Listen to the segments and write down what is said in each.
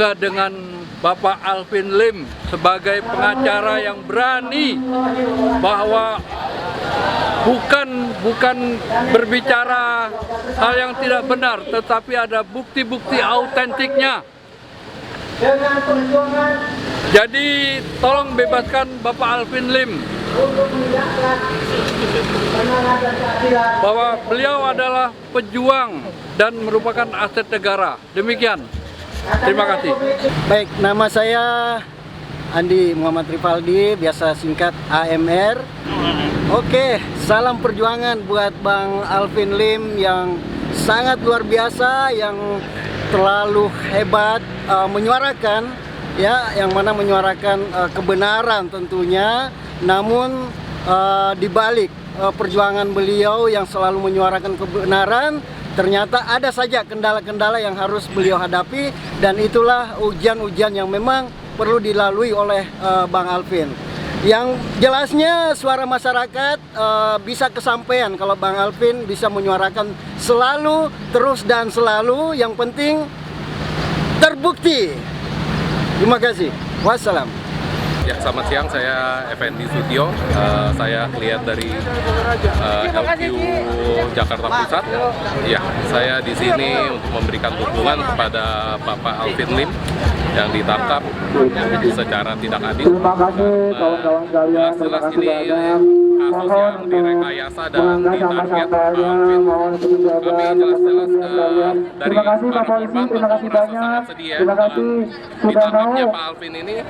bangga dengan Bapak Alvin Lim sebagai pengacara yang berani bahwa bukan berbicara hal yang tidak benar, tetapi ada bukti-bukti autentiknya. Jadi tolong bebaskan Bapak Alvin Lim, bahwa beliau adalah pejuang dan merupakan aset negara. Demikian. Terima kasih. Baik, nama saya Andi Muhammad Rivaldi, biasa singkat AMR. Oke, salam perjuangan buat Bang Alvin Lim yang sangat luar biasa, yang terlalu hebat menyuarakan, ya, yang mana menyuarakan kebenaran tentunya. Namun di balik perjuangan beliau yang selalu menyuarakan kebenaran, ternyata ada saja kendala-kendala yang harus beliau hadapi, dan itulah ujian-ujian yang memang perlu dilalui oleh Bang Alvin. Yang jelasnya suara masyarakat bisa kesampaian kalau Bang Alvin bisa menyuarakan selalu, terus dan selalu, yang penting terbukti. Terima kasih. Wassalam. Ya, selamat siang, saya Effendi Sutio. Saya klien dari LQ Jakarta Pusat. Ya, saya di sini untuk memberikan dukungan kepada Bapak Alvin Lim yang ditangkap secara tidak adil. Jelas-jelas ini kasus yang direkayasa dan ditarget Pak Alvin. Kami jelas-jelas dari para korban tentu merasa sangat sedih ya dengan ditangkapnya Pak Alvin ini.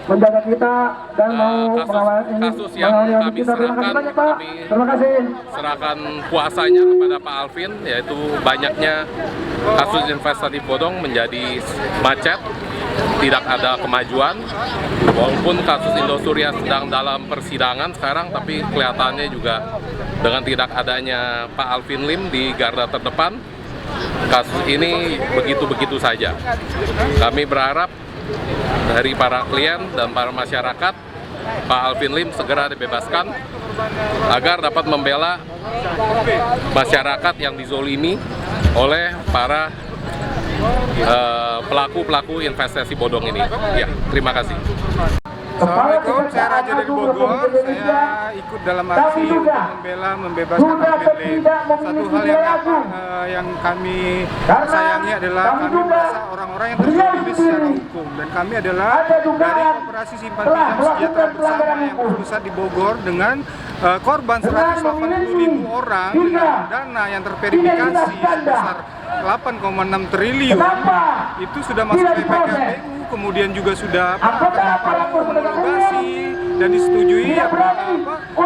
Kasus yang kami serahkan kuasanya kepada Pak Alvin, yaitu banyaknya kasus investasi bodong menjadi macet, tidak ada kemajuan. Walaupun kasus Indosuria sedang dalam persidangan sekarang, tapi kelihatannya juga dengan tidak adanya Pak Alvin Lim di garda terdepan, kasus ini begitu-begitu saja. Kami berharap dari para klien dan para masyarakat, Pak Alvin Lim segera dibebaskan agar dapat membela masyarakat yang dizolimi oleh para pelaku-pelaku investasi bodong ini. Ya, terima kasih. Assalamualaikum, saya Raja dari Bogor. Saya ikut dalam aksi untuk membebaskan Alvin Lim. Satu hal yang kami sayangi adalah kami merasa orang-orang yang terzalimi secara hukum, dan kami adalah dari Operasi Simpan Pinjam Sejahtera Bersama yang berpusat di Bogor dengan korban 180.000 orang dengan dana yang terverifikasi sebesar 8,6 triliun. Itu sudah masuk PPKPU, kemudian juga sudah homologasi dan disetujui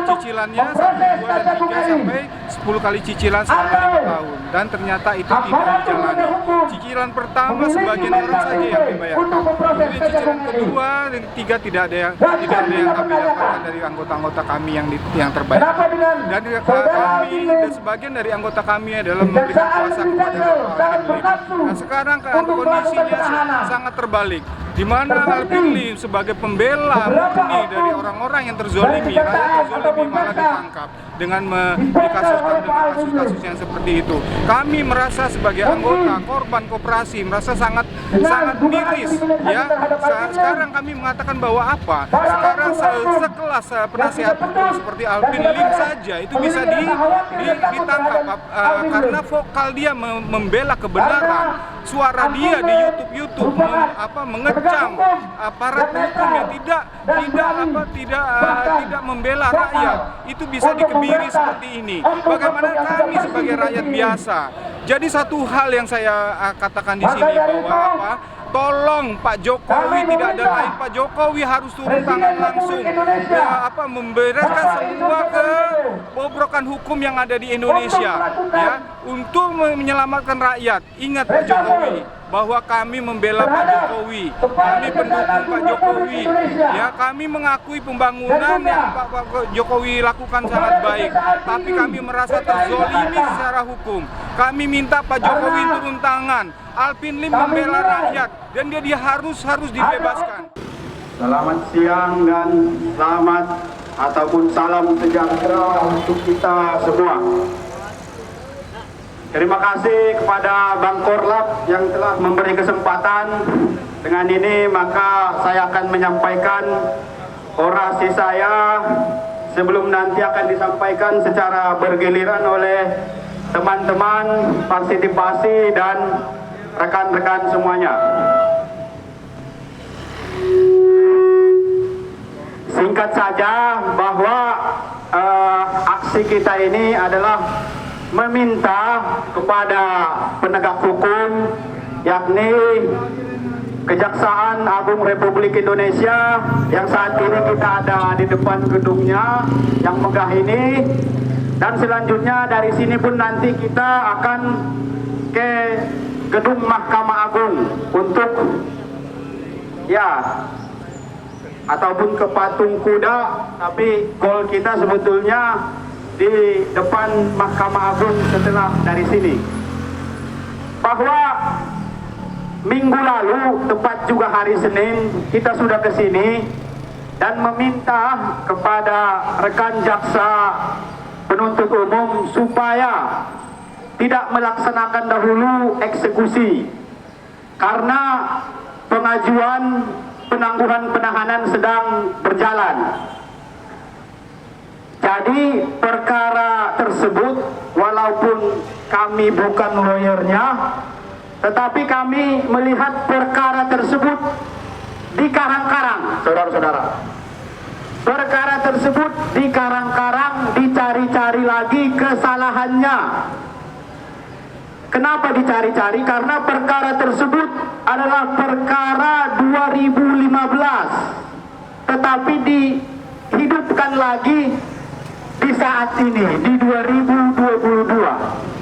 cicilannya 1, 2, dan 3 sampai 10 kali cicilan selama 5 tahun, dan ternyata itu tidak dijalani. Cicilan pertama sebagian orang saja yang dibayarkan, kemudian cicilan kedua dan ketiga tidak ada yang kami dapatkan dari anggota-anggota kami yang terbaik. Dan kami dan sebagian dari anggota kami adalah memberikan kuasa kepada Pak Alvin Lim. Nah, sekarang kondisinya sangat terbalik, di mana Alvin Lim sebagai pembela murni dari orang-orang yang terzolimi, rakyat terzolimi, malah ditangkap dengan dikasuskan dengan kasus-kasus yang seperti itu. Kami merasa sebagai anggota korban koperasi merasa sangat miris, ya. Sekarang kami mengatakan bahwa sekarang sekelas penasihat hukum seperti Alvin Lim saja itu bisa ditangkap karena vokal dia membela kebenaran, suara dia di YouTube mengecam aparat hukum yang tidak membela rakyat, itu bisa dikebiri seperti ini. Bagaimana kami sebagai rakyat biasa? Jadi satu hal yang saya katakan di sini bahwa tolong Pak Jokowi, tidak ada lain, Pak Jokowi harus turun tangan langsung, membereskan semua kebobrokan hukum yang ada di Indonesia, ya, untuk menyelamatkan rakyat. Ingat Pak Jokowi, bahwa kami membela Pak Jokowi, kami pendukung Pak Jokowi, ya, kami mengakui pembangunan yang Pak Jokowi lakukan sangat baik, tapi kami merasa terzolimi secara hukum. Kami minta Pak Jokowi turun tangan. Alvin Lim membela rakyat dan dia harus dibebaskan. Selamat siang dan selamat ataupun salam sejahtera untuk kita semua. Terima kasih kepada Bang Korlap yang telah memberi kesempatan Dengan ini maka saya akan menyampaikan orasi saya sebelum nanti akan disampaikan secara bergiliran oleh teman-teman partisipasi dan rekan-rekan semuanya. Singkat saja bahwa aksi kita ini adalah meminta kepada penegak hukum, yakni Kejaksaan Agung Republik Indonesia yang saat ini kita ada di depan gedungnya yang megah ini, dan selanjutnya dari sini pun nanti kita akan ke gedung Mahkamah Agung untuk ataupun ke patung kuda, tapi goal kita sebetulnya di depan Mahkamah Agung setelah dari sini. Bahwa minggu lalu, tepat juga hari Senin, kita sudah ke sini dan meminta kepada rekan jaksa penuntut umum supaya tidak melaksanakan dahulu eksekusi karena pengajuan penangguhan penahanan sedang berjalan. Jadi perkara tersebut, walaupun kami bukan lawyernya, tetapi kami melihat perkara tersebut di karang-karang, saudara-saudara. Perkara tersebut di karang-karang, dicari-cari lagi kesalahannya. Kenapa dicari-cari? Karena perkara tersebut adalah perkara 2015, tetapi dihidupkan lagi di saat ini, di 2022.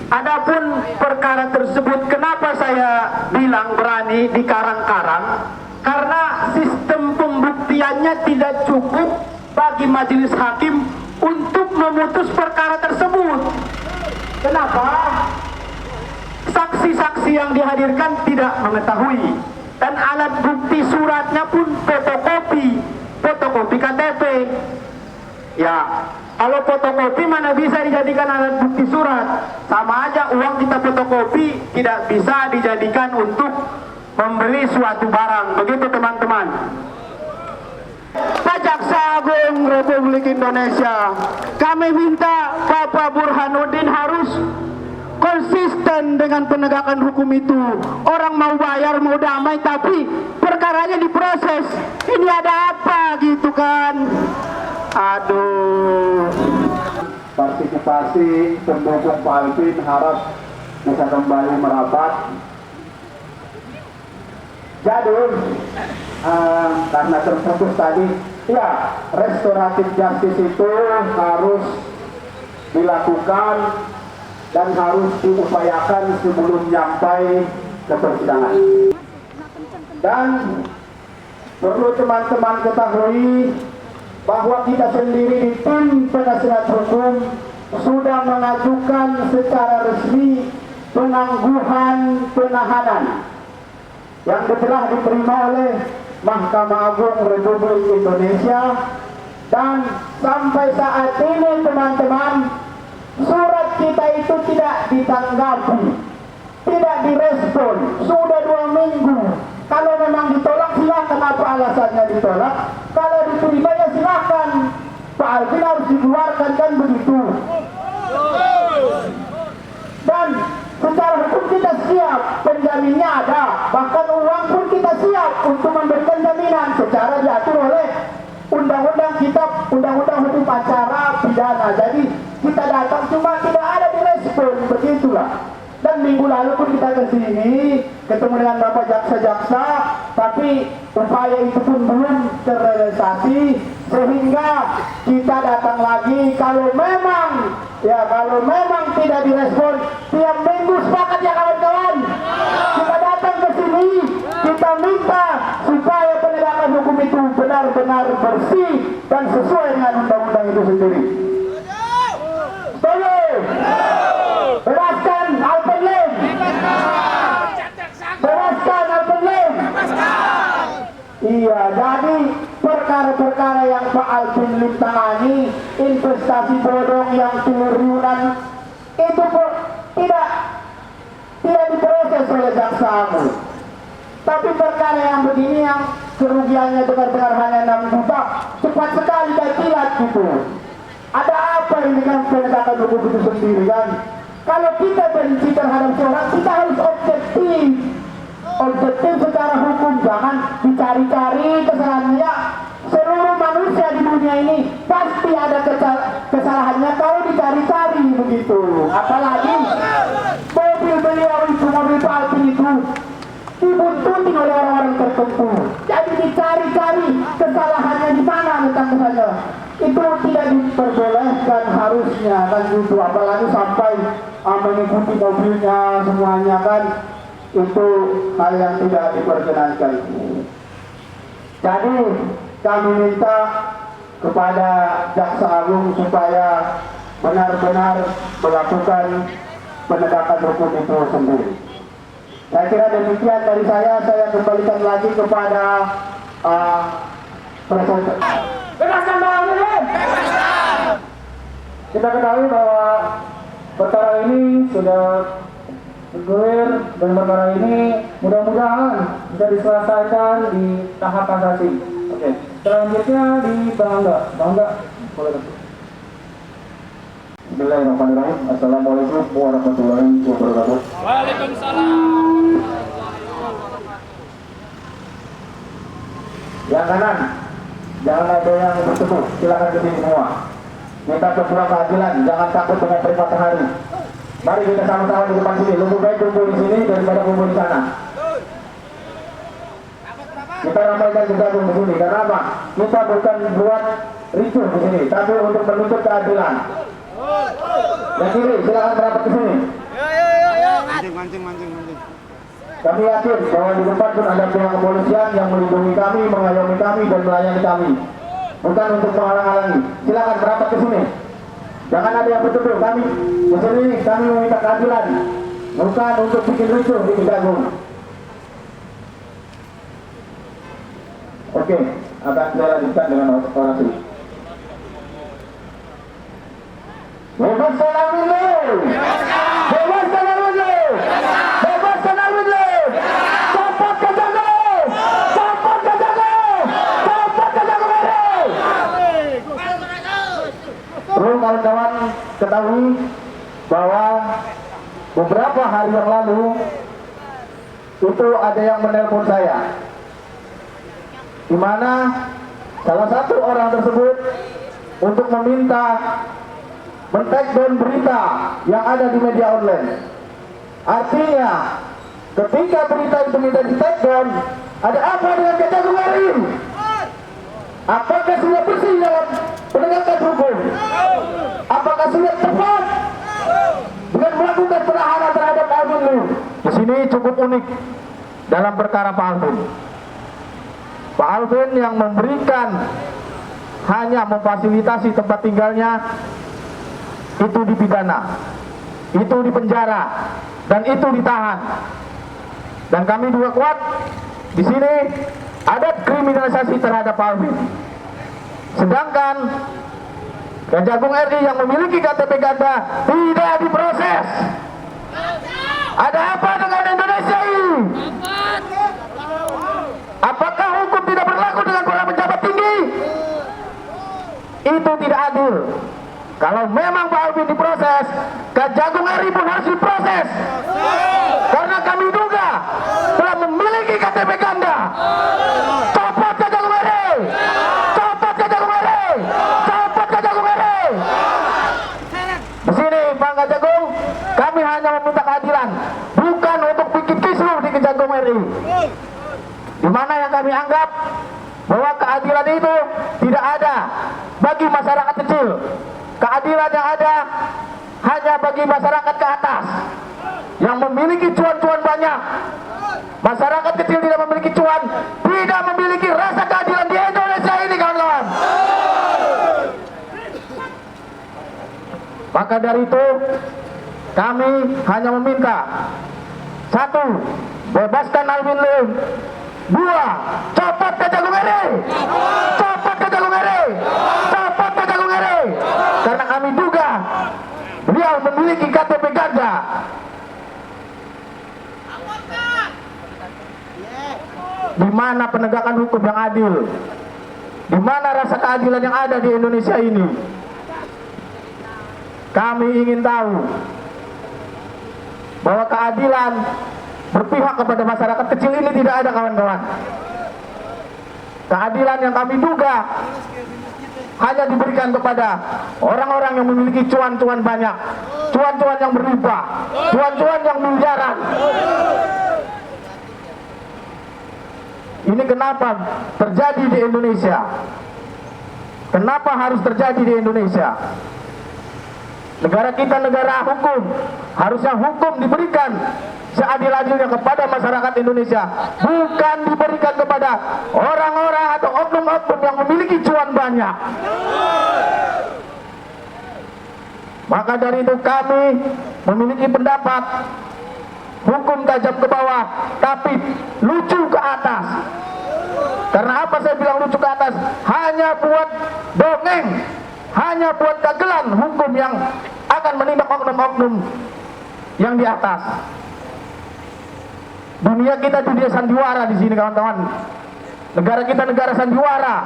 Adapun perkara tersebut, kenapa saya bilang berani di karang-karang? Karena sistem pembuktiannya tidak cukup bagi majelis hakim untuk memutus perkara tersebut. Kenapa? Saksi-saksi yang dihadirkan tidak mengetahui, dan alat bukti suratnya pun fotokopi KTP. Ya, kalau fotokopi mana bisa dijadikan alat bukti surat? Sama aja uang kita fotokopi tidak bisa dijadikan untuk membeli suatu barang. Begitu teman-teman. Pak Jaksa Agung Republik Indonesia, kami minta Bapak Burhanuddin harus konsisten dengan penegakan hukum itu. Orang mau bayar, mau damai, tapi perkaranya diproses. Ini ada apa gitu kan? Aduh. Partisipasi pendukung Pak Alvin harap bisa kembali merapat. Jadi karena terputus tadi, ya restoratif justice itu harus dilakukan dan harus diupayakan sebelum sampai ke persidangan. Dan perlu teman-teman ketahui bahwa kita sendiri di tim penasihat hukum sudah mengajukan secara resmi penangguhan penahanan yang telah diterima oleh Mahkamah Agung Republik Indonesia, dan sampai saat ini teman-teman, surat kita itu tidak ditanggapi, tidak direspon, sudah 2 minggu. Kalau memang ditolak silakan, apa alasannya ditolak? Kalau diterima ya silakan. Pak Alvin harus dikeluarkan, kan begitu. Dan secara hukum kita siap, penjaminnya ada, bahkan uang pun kita siap untuk memberikan jaminan secara diatur oleh undang-undang hukum acara pidana. Jadi kita datang cuma tidak ada direspon, begitulah. Dan minggu lalu pun kita ke sini ketemu dengan Bapak jaksa-jaksa, tapi upaya itu pun belum terrealisasi, sehingga kita datang lagi. Kalau memang tidak direspon, tiap minggu sepakat ya kawan-kawan. Kita datang ke sini, kita minta supaya penegakan hukum itu benar-benar bersih dan sesuai dengan undang-undang itu sendiri. Setuju? Bebaskan Alvin Lim. Bebaskan Alvin Lim. Iya, jadi perkara-perkara yang Pak Alvin Lim tangani, investasi bodong yang triliunan itu tidak diproses oleh Jaksa Agung. Tapi perkara yang begini yang kerugiannya dengar-dengar hanya 6 juta, cepat sekali dan kilat gitu. Ada apa ini dengan penegakan hukum itu sendiri kan? Kalau kita benci terhadap seorang, kita harus objektif. Objektif secara hukum, jangan dicari-cari kesalahannya. Ya, seluruh manusia di dunia ini pasti ada kesalahannya kalau dicari-cari begitu. Apalagi mobil beliau itu, mobil Pak Alvin itu dibuntuti oleh orang-orang tertentu. Jadi dicari-cari kesalahannya di mana letaknya. Itu tidak diperbolehkan harusnya kan gitu. Apalagi sampai mengikuti mobilnya semuanya kan, itu hal yang tidak diperkenankan. Jadi kami minta kepada Jaksa Agung supaya benar-benar melakukan penegakan hukum itu sendiri. Saya kira demikian dari saya kembalikan lagi kepada presenter. Bebaskan Bang Alvin! Kita ketahui bahwa perkara ini sudah bergulir dan perkara ini mudah-mudahan bisa diselesaikan di tahap kasasi. Oke. Selanjutnya di Bangga, boleh. Bismillahirrahmanirrahim. Assalamualaikum warahmatullahi wabarakatuh. Waalaikumsalam. Yang kanan, jangan ada yang bertemu. Silakan ke sini semua. Minta kepulang keadilan, jangan takut dengan terik matahari. Mari kita sama-sama di depan sini. Lebih baik kumpul di sini daripada kumpul di sana. Kita ramaikan bergabung di sini. Karena apa? Kita bukan buat ricuh di sini, tapi untuk menuntut keadilan. Yang kiri, silakan merapat ke sini. Mancing. Kami yakin bahwa di depan pun ada pihak kepolisian yang melindungi kami, mengayomi kami, dan melayani kami. Bukan untuk menghalang-halangi. Silakan merapat ke sini. Jangan ada yang betul-betul. Kami di sini kami meminta keadilan, bukan untuk bikin ricuh di Kejagung. Oke, akan saya lanjutkan dengan orasi. Bebaskan Alvin Lim! Bebaskan Alvin Lim! Bebaskan Alvin Lim! Copot Kejagung! Copot Kejagung! Copot Kejagung ini! Perlu kawan-kawan ketahui bahwa beberapa hari yang lalu itu ada yang menelpon saya, di mana salah satu orang tersebut untuk meminta men-take down berita yang ada di media online. Artinya, ketika berita itu minta di-take down, ada apa dengan Kejagung RI? Apakah sudah bersih dalam penegakan hukum? Apakah sudah tepat dengan melakukan penahanan terhadap Alvin Lim? Di sini cukup unik dalam perkara Pak Alvin. Pak Alvin yang memberikan hanya memfasilitasi tempat tinggalnya itu dipidana, itu dipenjara, dan itu ditahan. Dan kami juga kuat di sini ada kriminalisasi terhadap Alvin. Sedangkan Kejagung RI yang memiliki KTP ganda tidak diproses. Ada apa dengan Indonesia ini? Apakah hukum tidak berlaku dengan para pejabat tinggi? Itu tidak adil. Kalau memang Pak Alvin diproses, Kejagung RI pun harus diproses. Karena kami duga telah memiliki KTP ganda. Copot Kejagung RI! Copot Kejagung RI! Copot Kejagung RI! Di sini Pak Kejagung, kami hanya meminta keadilan, bukan untuk bikin kisruh di Kejagung RI. Di mana yang kami anggap bahwa keadilan itu tidak ada bagi masyarakat kecil. Keadilan yang ada hanya bagi masyarakat ke atas yang memiliki cuan-cuan banyak. Masyarakat kecil tidak memiliki cuan, tidak memiliki rasa keadilan di Indonesia ini, kawan-kawan. Maka dari itu kami hanya meminta, 1. Bebaskan Alvin Lim. 2. Copot Kejagung RI. Copot Kejagung RI. Copot Kejagung RI. Karena kami duga beliau memiliki KTP ganda. di mana penegakan hukum yang adil, di mana rasa keadilan yang ada di Indonesia ini. Kami ingin tahu bahwa keadilan berpihak kepada masyarakat kecil ini tidak ada, kawan-kawan. Keadilan yang kami duga hanya diberikan kepada orang-orang yang memiliki cuan-cuan banyak, cuan-cuan yang berlimpah, cuan-cuan yang miliaran. Ini kenapa terjadi di Indonesia? Kenapa harus terjadi di Indonesia? Negara kita negara hukum, harusnya hukum diberikan seadil-adilnya kepada masyarakat Indonesia, bukan diberikan kepada orang-orang atau oknum-oknum yang memiliki cuan banyak. Maka dari itu kami memiliki pendapat hukum tajam ke bawah, tapi lucu ke atas. Karena apa saya bilang lucu ke atas? Hanya buat dongeng, hanya buat dagelan hukum yang akan menindak oknum-oknum yang di atas. Dunia kita dunia sandiwara di sini, kawan-kawan. Negara kita negara sandiwara.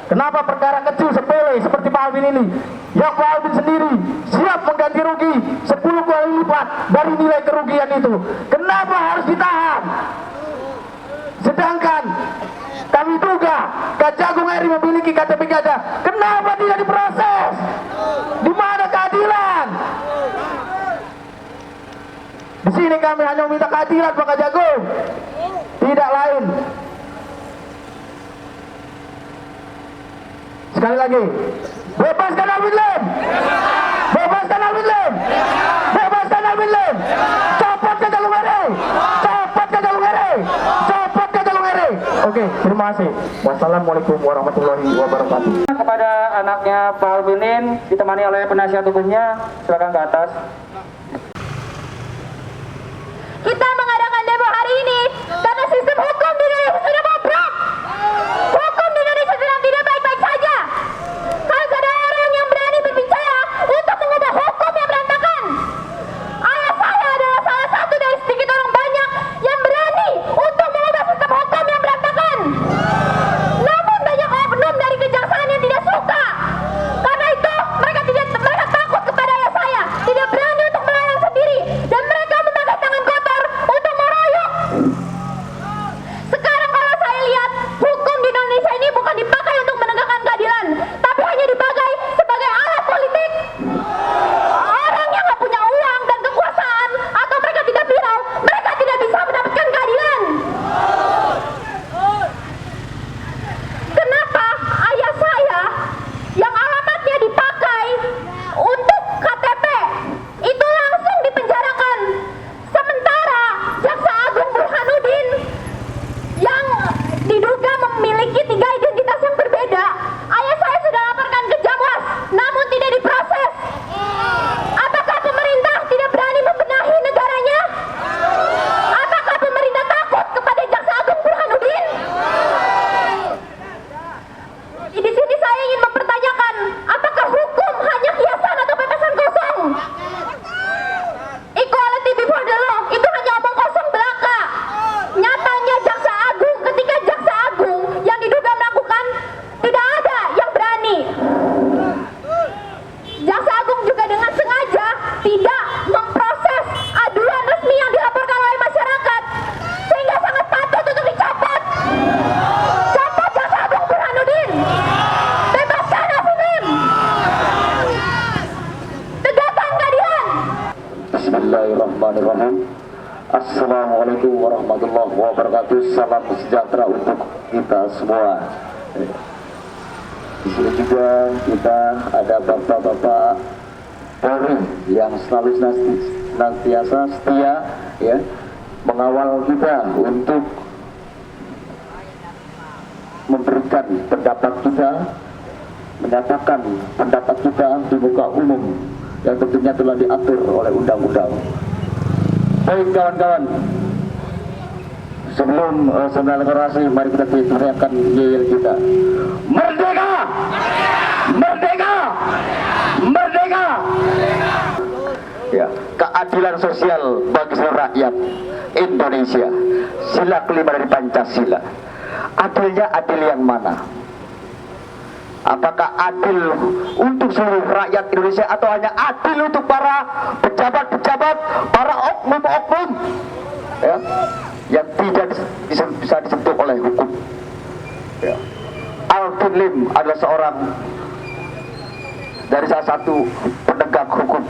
Kenapa perkara kecil sepele seperti Pak Alvin ini, yang Pak Alvin sendiri siap mengganti rugi 10 kali lipat dari nilai kerugian itu, kenapa harus ditahan? Sedangkan kami duga Kejagung RI memiliki KTP gajah, kenapa tidak diproses? Di mana keadilan? Di sini kami hanya meminta keadilan Pak Kejagung, tidak lain. Sekali lagi, bebaskan Alvin Lim, bebaskan Alvin Lim, bebaskan Alvin Lim, copot Kejagung RI, copot Kejagung RI, copot Kejagung RI. Oke, terima kasih. Wassalamualaikum warahmatullahi wabarakatuh. Kepada anaknya Pak Alvin Lim ditemani oleh penasihat hukumnya, silakan ke atas. Kita mengadakan demo hari ini karena sistem hukum di Indonesia sudah bobrok. Hukum di Indonesia sedang tidak baik-baik saja. Harus ada orang yang berani berbicara untuk mengubah hukum yang berantakan. Ayah saya adalah salah satu dari sedikit orang banyak yang berani untuk mengubah sistem hukum yang berantakan. Namun banyak oknum dari kejaksaan yang tidak suka. Karena itu mereka takut kepada ayah saya, tidak berani untuk melawan sendiri, dan mereka memakai tangan kotor untuk meroyok. Sekarang kalau saya lihat, hukum di Indonesia ini bukan dipakai untuk menegakkan keadilan, tapi hanya dipakai sebagai alat politik. Orang yang nggak punya uang dan kekuasaan, atau mereka tidak viral, mereka tidak bisa mendapatkan keadilan. Kenapa ayah saya yang alamatnya dipakai untuk KTP itu langsung dipenjarakan, sementara Jaksa Agung Burhanuddin yang diduga memiliki 3 identitas yang berbeda, ayah saya sudah laporkan ke Jamwas namun tidak diproses. Apakah pemerintah tidak berani membenahi negaranya? Apakah pemerintah takut kepada Jaksa Agung Burhanuddin? Di sini saya ingin mempertanyakan, apakah hukum hanya kiasan atau pepesan kosong? Equality before the law itu hanya omong kosong belaka. Nyatanya Jaksa Agung, ketika Jaksa Agung yang diduga melakukan, tidak ada yang berani. Jaksa Agung juga dengan sengaja tidak memproses aduan resmi yang dilaporkan oleh masyarakat, sehingga sangat patut untuk dicopot. Copot Jaksa Agung Burhanuddin, bebaskan Alvin Lim, tegakkan keadilan. Bismillahirrahmanirrahim. Assalamualaikum warahmatullahi wabarakatuh. Salam sejahtera untuk kita semua. Di sini juga kita ada bapak-bapak Polri yang selalu senantiasa setia ya mengawal kita untuk memberikan pendapat kita, menyatakan pendapat kita di muka umum yang tentunya telah diatur oleh undang-undang. Baik kawan-kawan, sebelum sebenarnya deklarasi, mari kita teriakan yel kita. Merdeka! Merdeka! Merdeka! Ya, keadilan sosial bagi seluruh rakyat. Indonesia. Sila kelima dari Pancasila. Adilnya adil yang mana? Apakah adil untuk seluruh rakyat Indonesia atau hanya adil untuk para pejabat-pejabat, para oknum-oknum ya, yang tidak bisa disentuh oleh hukum? Ya. Alvin Lim adalah seorang dari salah satu penegak hukum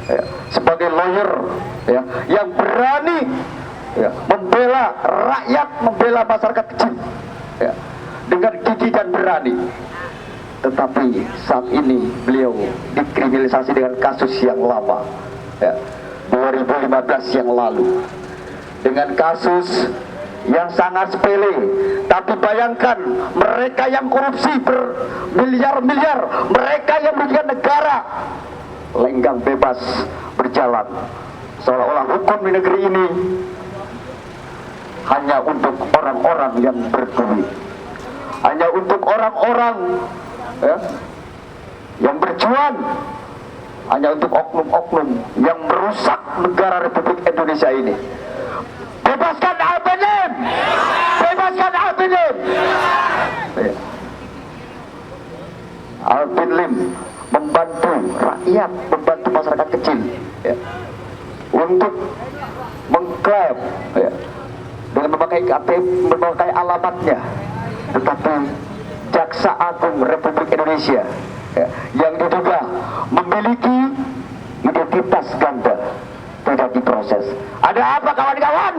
ya, sebagai lawyer ya, yang berani ya, membela rakyat, membela masyarakat kecil ya, dengan gigih dan berani. Tetapi saat ini beliau dikriminalisasi dengan kasus yang lama ya, 2015 yang lalu, dengan kasus yang sangat sepele. Tapi bayangkan, mereka yang korupsi bermiliar-miliar, mereka yang merugikan negara, lenggang bebas berjalan, seolah-olah hukum di negeri ini hanya untuk orang-orang yang berduit, hanya untuk orang-orang ya, yang berjuang, hanya untuk oknum-oknum yang merusak negara Republik Indonesia ini. Bebaskan Alvin Lim! Bebaskan Alvin Lim! Ya. Alvin Lim membantu rakyat, membantu masyarakat kecil ya, untuk mengklaim ya, dengan memakai KTP, memakai alamatnya. Tetapi Jaksa Agung Republik Indonesia ya, yang diduga memiliki identitas ganda tidak diproses. Ada apa kawan-kawan?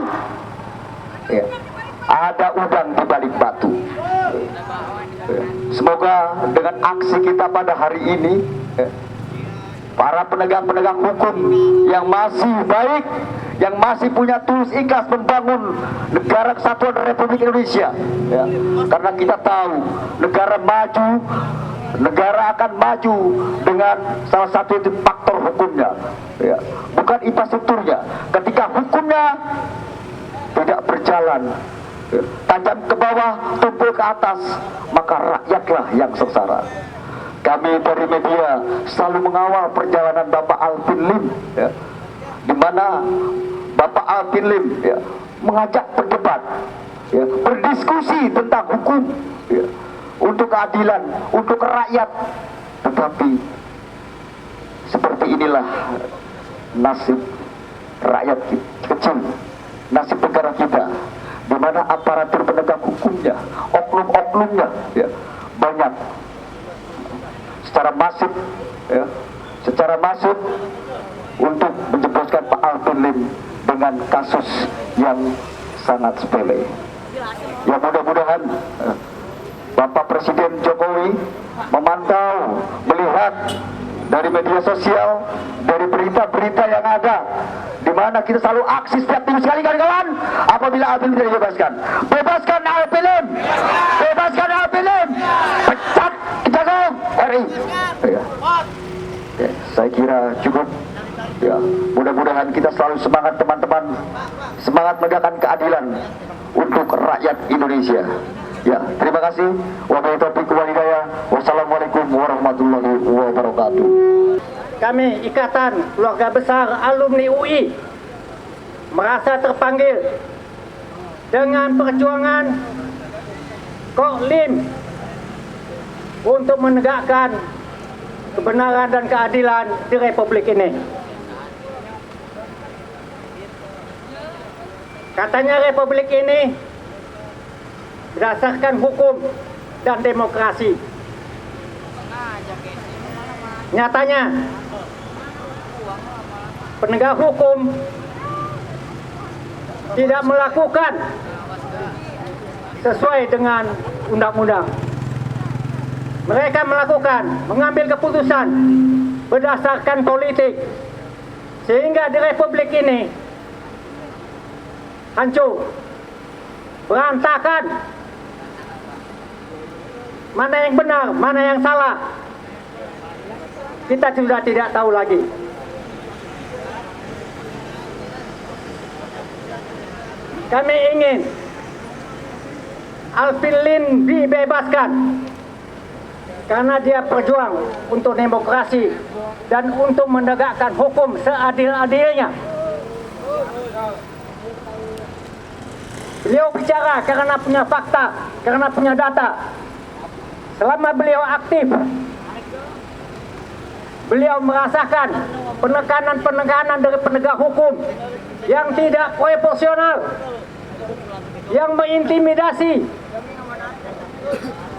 Ya, ada udang di balik batu. Ya. Semoga dengan aksi kita pada hari ini ya, para penegak-penegak hukum yang masih baik, yang masih punya tulus ikhlas membangun negara kesatuan Republik Indonesia ya. Karena kita tahu negara maju, negara akan maju dengan salah satu itu faktor hukumnya ya. Bukan infrastrukturnya. Ketika hukumnya tidak berjalan ya, tajam ke bawah, tumpul ke atas, maka rakyatlah yang sengsara. Kami dari media selalu mengawal perjalanan Bapak Alvin Lim ya, di mana Bapak Alvin Lim ya, mengajak berdebat ya, berdiskusi tentang hukum ya, untuk keadilan, untuk rakyat. Tetapi seperti inilah nasib rakyat kecil, nasib negara kita, di mana aparatur penegak hukumnya, oknum-oknumnya ya, banyak secara masif ya, secara masif untuk menjebloskan Pak Alvin Lim dengan kasus yang sangat sepele. Ya mudah-mudahan Bapak Presiden Jokowi memantau, melihat dari media sosial, dari berita-berita yang ada, di mana kita selalu aksi setiap minggu sekali kawan-kawan apabila Alvin Lim tidak dibebaskan. Bebaskan Alvin Lim! Bebaskan Alvin Lim! Pecat Kejagung RI! Ya. Ya, saya kira cukup. Ya, mudah-mudahan kita selalu semangat teman-teman, semangat menegakkan keadilan untuk rakyat Indonesia. Ya, terima kasih. Wabillahi taufiq wal hidayah. Wassalamualaikum warahmatullahi wabarakatuh. Kami Ikatan Keluarga Besar Alumni UI merasa terpanggil dengan perjuangan Kok Lim untuk menegakkan kebenaran dan keadilan di Republik ini. Katanya Republik ini berdasarkan hukum dan demokrasi. Nyatanya penegak hukum tidak melakukan sesuai dengan undang-undang. Mereka mengambil keputusan berdasarkan politik, sehingga di Republik ini hancur, berantakan. Mana yang benar, mana yang salah, kita sudah tidak tahu lagi. Kami ingin Alvin Lim dibebaskan karena dia berjuang untuk demokrasi dan untuk menegakkan hukum seadil-adilnya. Beliau bicara karena punya fakta, karena punya data. Selama beliau aktif, beliau merasakan penekanan dari penegak hukum yang tidak proporsional, yang mengintimidasi,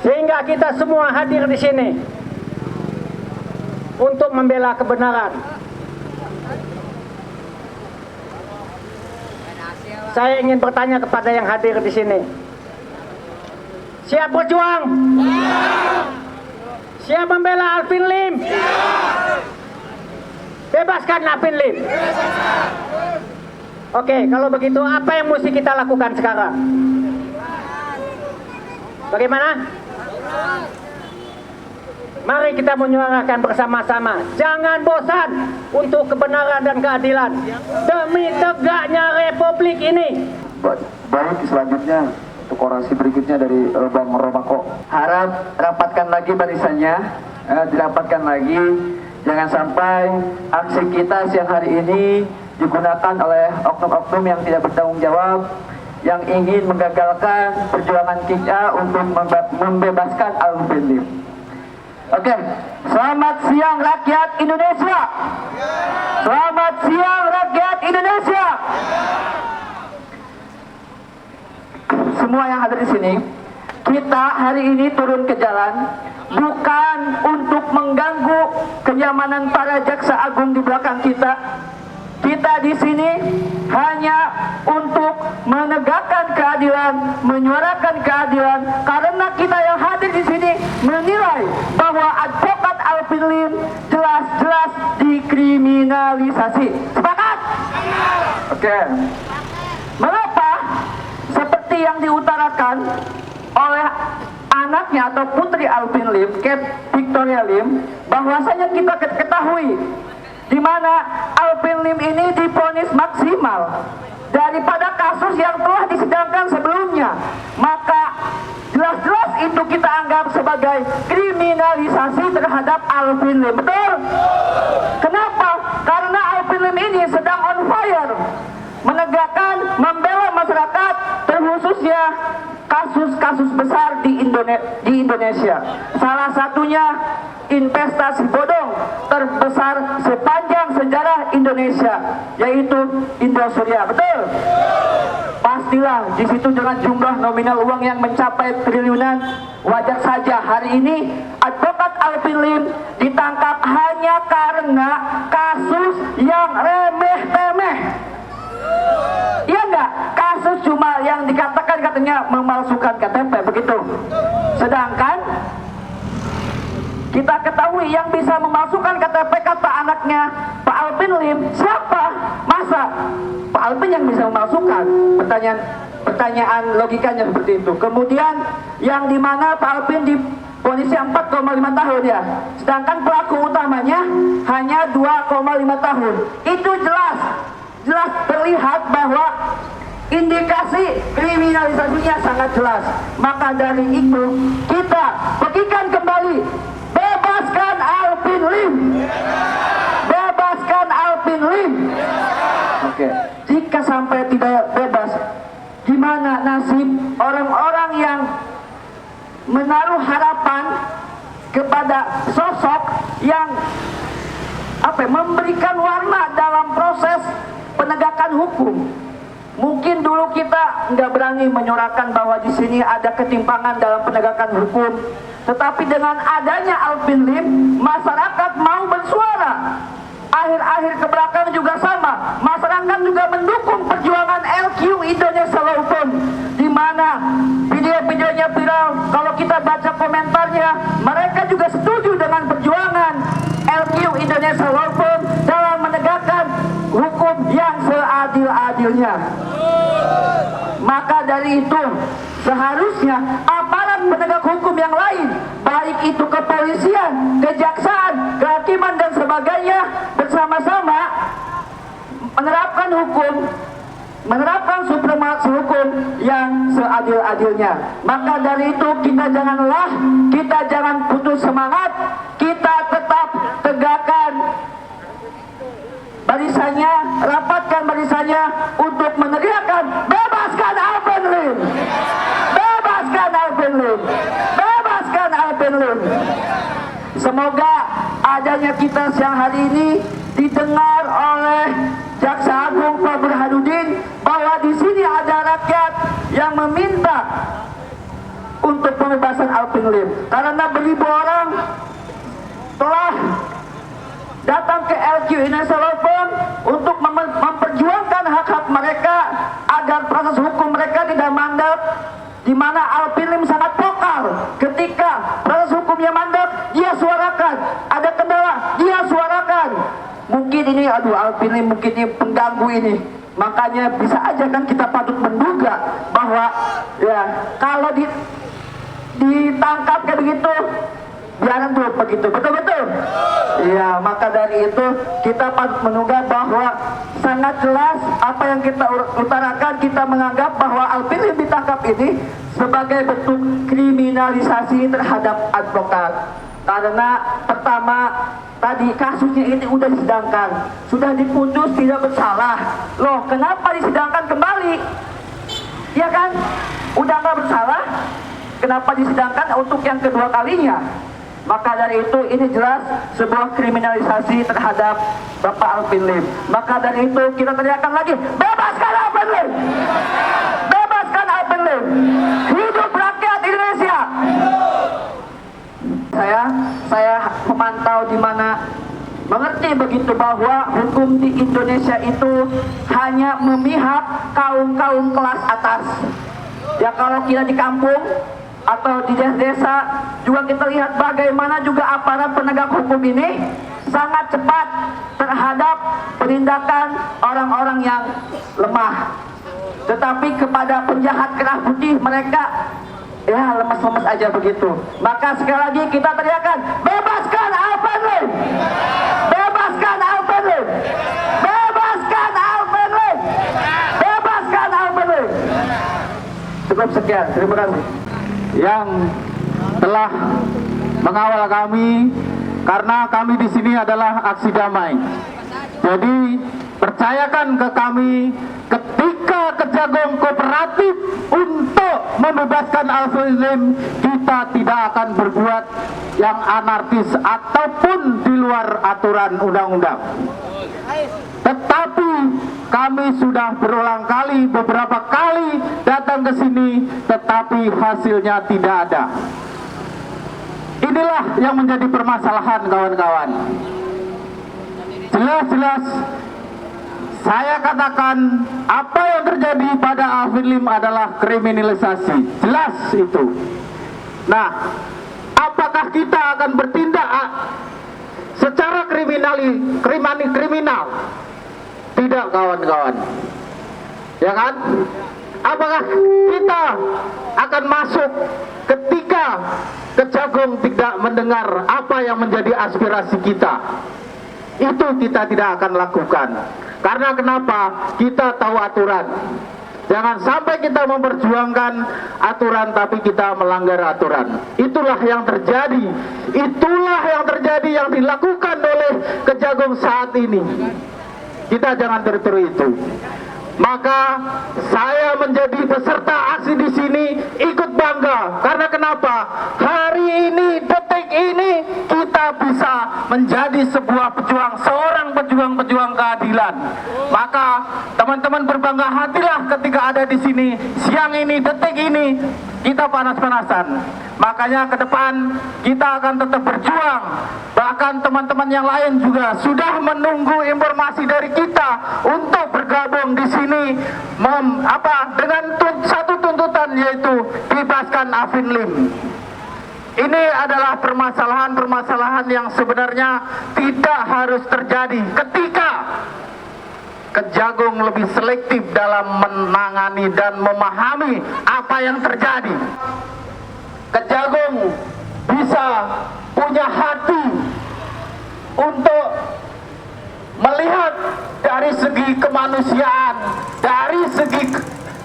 sehingga kita semua hadir di sini untuk membela kebenaran. Saya ingin bertanya kepada yang hadir di sini. Siap berjuang? Siap membela Alvin Lim? Bebaskan Alvin Lim. Oke, kalau begitu apa yang mesti kita lakukan sekarang? Bagaimana? Mari kita menyuarakan bersama-sama. Jangan bosan untuk kebenaran dan keadilan demi tegaknya Republik ini. Baik, selanjutnya untuk orasi berikutnya dari Bang Romako. Harap rapatkan lagi barisannya, dirapatkan lagi. Jangan sampai aksi kita siang hari ini digunakan oleh oknum-oknum yang tidak bertanggung jawab, yang ingin menggagalkan perjuangan kita untuk membebaskan Alvin Lim. Oke, selamat siang rakyat Indonesia. Selamat siang rakyat Indonesia. Semua yang ada di sini, kita hari ini turun ke jalan bukan untuk mengganggu kenyamanan para jaksa agung di belakang kita. Kita di sini hanya untuk menegakkan keadilan, menyuarakan keadilan, karena kita yang hadir di sini menilai bahwa advokat Alvin Lim jelas-jelas dikriminalisasi. Sepakat? Oke. Mengapa? Seperti yang diutarakan oleh anaknya atau putri Alvin Lim, Kate Victoria Lim, bahwasanya kita ketahui di mana Alvin Lim ini divonis maksimal daripada kasus yang telah disidangkan sebelumnya, maka jelas-jelas itu kita anggap sebagai kriminalisasi terhadap Alvin Lim. Betul? Kenapa? Karena Alvin Lim ini sedang on fire menegakkan, membela masyarakat, terkhususnya kasus-kasus besar di Indonesia. Salah satunya investasi bodong terbesar sepanjang sejarah Indonesia, yaitu Indosuria. Betul? Pastilah di situ dengan jumlah nominal uang yang mencapai triliunan. Wajar saja hari ini advokat Alvin Lim ditangkap hanya karena kasus yang remeh-temeh. Iya enggak? Kasus cuma yang dikatakan katanya memalsukan KTP, begitu. Sedangkan kita ketahui yang bisa memalsukan KTP, kata anaknya Pak Alvin Lim, siapa? Masa Pak Alvin yang bisa memalsukan? Pertanyaan logikanya seperti itu. Kemudian yang dimana Pak Alvin divonis 4,5 tahun ya, sedangkan pelaku utamanya hanya 2,5 tahun. Itu jelas terlihat bahwa indikasi kriminalisasinya sangat jelas. Maka dari itu kita pegikan kembali, bebaskan Alvin Lim, bebaskan Alvin Lim. Oke, jika sampai tidak bebas, gimana nasib orang-orang yang menaruh harapan kepada sosok yang memberikan warna dalam proses penegakan hukum? Mungkin dulu kita nggak berani menyuarakan bahwa di sini ada ketimpangan dalam penegakan hukum, tetapi dengan adanya Alvin Lim, masyarakat mau bersuara. Akhir-akhir ke belakang juga sama, masyarakat juga mendukung perjuangan LQ Indonesia Law Firm, di mana video-videonya viral. Kalau kita baca komentarnya, mereka juga setuju dengan perjuangan LQ Indonesia Law Firm dalam menegakkan hukum yang seadil-adilnya. Maka dari itu seharusnya aparat penegak hukum yang lain, baik itu kepolisian, kejaksaan, kehakiman dan sebagainya, bersama-sama menerapkan hukum, menerapkan supremasi hukum yang seadil-adilnya. Maka dari itu kita jangan lelah, kita jangan putus semangat, kita tetap tegakkan barisannya, rapatkan barisannya untuk menegakkan, bebaskan Alvin Alvin Lim. Bebaskan Alvin Lim. Bebaskan Alvin Lim. Semoga adanya kita siang hari ini didengar oleh Jaksa Agung Pak Burhanuddin bahwa di sini ada rakyat yang meminta untuk pembebasan Alvin Lim karena beribu orang telah datang ke LQ Indonesia Law Firm untuk memperjuangkan hak-hak mereka agar proses hukum mereka tidak mandek, di mana Alvin Lim sangat vokal ketika proses hukumnya mandek, dia suarakan, ada kendala, dia suarakan. Mungkin ini, Alvin Lim mungkin ini pengganggu ini, makanya bisa aja kan kita patut menduga bahwa ya kalau ditangkap kayak begitu biaran tuh begitu, betul-betul. Ya, maka dari itu kita patut menduga bahwa sangat jelas apa yang kita utarakan, kita menganggap bahwa Alvin Lim ditangkap ini sebagai bentuk kriminalisasi terhadap advokat. Karena pertama tadi kasusnya ini udah disidangkan, sudah diputus tidak bersalah. Loh, kenapa disidangkan kembali? Ya kan? Udah nggak bersalah, kenapa disidangkan untuk yang kedua kalinya? Maka dari itu ini jelas sebuah kriminalisasi terhadap Bapak Alvin Lim. Maka dari itu kita teriakan lagi, bebaskan Alvin Lim! Bebaskan Alvin Lim! Hidup rakyat Indonesia! Saya memantau di mana mengerti begitu bahwa hukum di Indonesia itu hanya memihak kaum-kaum kelas atas. Ya kalau kita di kampung atau di desa-desa juga kita lihat bagaimana juga aparat penegak hukum ini sangat cepat terhadap penindakan orang-orang yang lemah. Tetapi kepada penjahat kerah putih mereka ya lemas-lemas aja begitu. Maka sekali lagi kita teriakan, bebaskan Alvin Lim! Bebaskan Alvin Lim! Bebaskan Alvin Lim! Bebaskan Alvin Lim! Cukup sekian, terima kasih. Yang telah mengawal kami karena kami di sini adalah aksi damai. Jadi percayakan ke kami ketika Kejagung kooperatif untuk membebaskan Alvin Lim, kita tidak akan berbuat yang anarkis ataupun di luar aturan undang-undang. Tetapi kami sudah berulang kali, beberapa kali datang ke sini, tetapi hasilnya tidak ada. Inilah yang menjadi permasalahan kawan-kawan. Jelas-jelas saya katakan apa yang terjadi pada Alvin Lim adalah kriminalisasi. Jelas itu. Nah, apakah kita akan bertindak secara kriminal? Tidak, kawan-kawan. Ya kan? Apakah kita akan masuk ketika Kejagung tidak mendengar apa yang menjadi aspirasi kita? Itu kita tidak akan lakukan. Karena kenapa? Kita tahu aturan. Jangan sampai kita memperjuangkan aturan tapi kita melanggar aturan. Itulah yang terjadi. Itulah yang terjadi yang dilakukan oleh Kejagung saat ini. Kita jangan tertiru itu. Maka saya menjadi peserta aksi di sini ikut bangga. Karena kenapa? Hari ini, detik ini kita bisa menjadi sebuah seorang pejuang keadilan. Maka teman-teman berbangga hatilah ketika ada di sini. Siang ini, detik ini kita panas-panasan. Makanya ke depan kita akan tetap berjuang. Bahkan teman-teman yang lain juga sudah menunggu informasi dari kita untuk bergabung di sini dengan satu tuntutan, yaitu bebaskan Alvin Lim. Ini adalah permasalahan yang sebenarnya tidak harus terjadi ketika Kejagung lebih selektif dalam menangani dan memahami apa yang terjadi. Kejagung bisa punya hati untuk melihat dari segi kemanusiaan, dari segi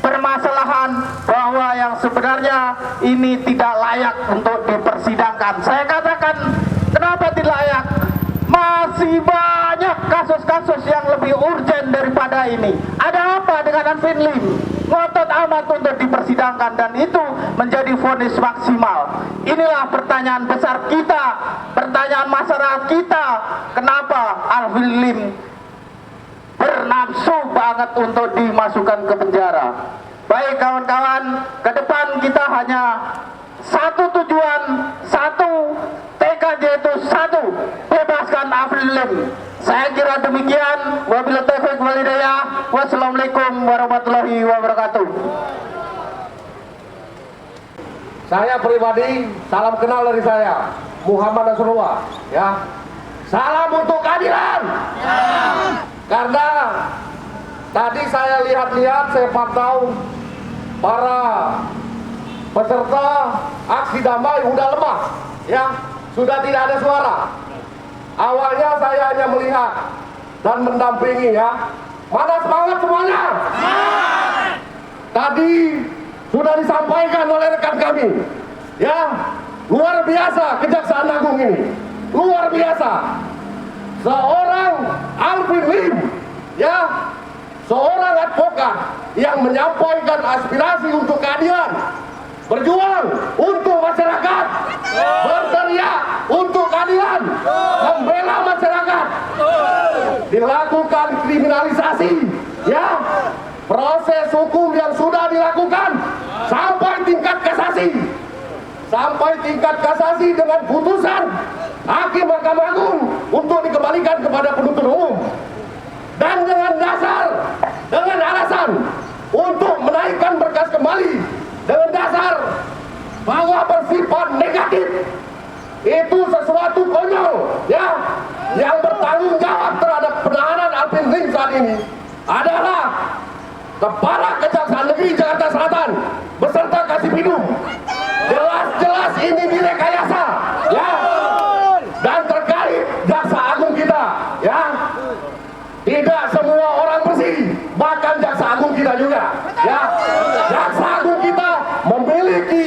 permasalahan bahwa yang sebenarnya ini tidak layak untuk dipersidangkan. Saya katakan, kenapa tidak layak? Masih banyak kasus-kasus yang lebih urgen daripada ini. Ada apa dengan Alvin Lim? ngotot amat untuk dipersidangkan dan itu menjadi vonis maksimal. Inilah pertanyaan besar kita, pertanyaan masyarakat kita, kenapa Alvin Lim bernafsu banget untuk dimasukkan ke penjara. Baik kawan-kawan, ke depan kita hanya satu tujuan, satu tekad, yaitu satu, bebaskan Alvin Lim. Saya kira demikian. Wabillahi taufiq wal hidayah. Wassalamualaikum warahmatullahi wabarakatuh. Saya pribadi, salam kenal dari saya, Muhammad Nasrullah. Ya, salam untuk keadilan. Karena tadi saya lihat-lihat, saya pantau para peserta aksi damai udah lemah, ya, sudah tidak ada suara. Awalnya saya hanya melihat dan mendampingi, ya. Mana semangat semuanya? Tadi sudah disampaikan oleh rekan kami, ya, luar biasa Kejaksaan Agung ini, luar biasa. Seorang Alvin Lim, ya, seorang advokat yang menyampaikan aspirasi untuk keadilan, berjuang untuk masyarakat, berteriak untuk keadilan, membela masyarakat, dilakukan kriminalisasi, ya, proses hukum yang sudah dilakukan sampai tingkat kasasi dengan putusan Hakim Mahkamah Agung untuk dikembalikan kepada penuntut umum, dan dengan alasan untuk menaikkan berkas kembali dengan dasar bahwa bersifat negatif. Itu sesuatu konyol, ya. Yang bertanggung jawab terhadap penahanan Alvin Lim saat ini adalah Kepala Kejaksaan Negeri Jakarta Selatan beserta Kasipidum. Jelas-jelas ini direkayasa, ya. Dan terkait Jaksa Agung kita, ya, tidak semua orang bersih, bahkan Jaksa Agung kita juga, ya. Jaksa Agung kita memiliki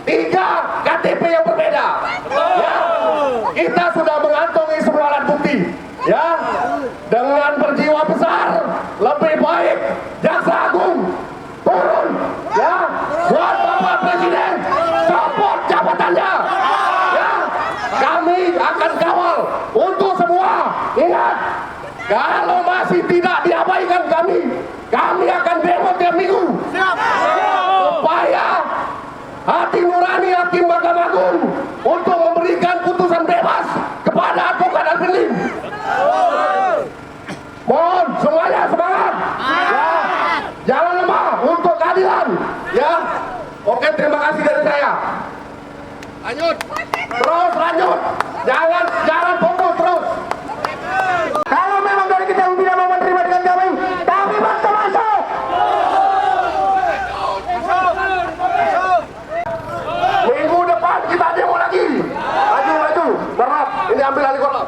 3 KTP yang berbeda, ya. Kita sudah mengantongi semua alat bukti, ya. Dengan berjiwa besar, lebih baik Jaksa Agung turun, ya, buat Bapak Presiden copot jabatannya, ya. Kami akan kawal untuk semua. Ingat, kalau masih tidak diabaikan kami akan demo tiap minggu supaya hati nurani Hakim Mahkamah Agung untuk memberikan putusan bebas kepada advokat Alvin Lim. Mohon semuanya semangat, ya. Jangan lemah untuk keadilan, ya. Oke, terima kasih dari saya. Lanjut, terus lanjut, jangan fokus terus. Kalau memang dari kita tidak mau menerima dengan kami bakal masuk. Minggu depan kita demo lagi. Maju, berat. Ini ambil alih kota.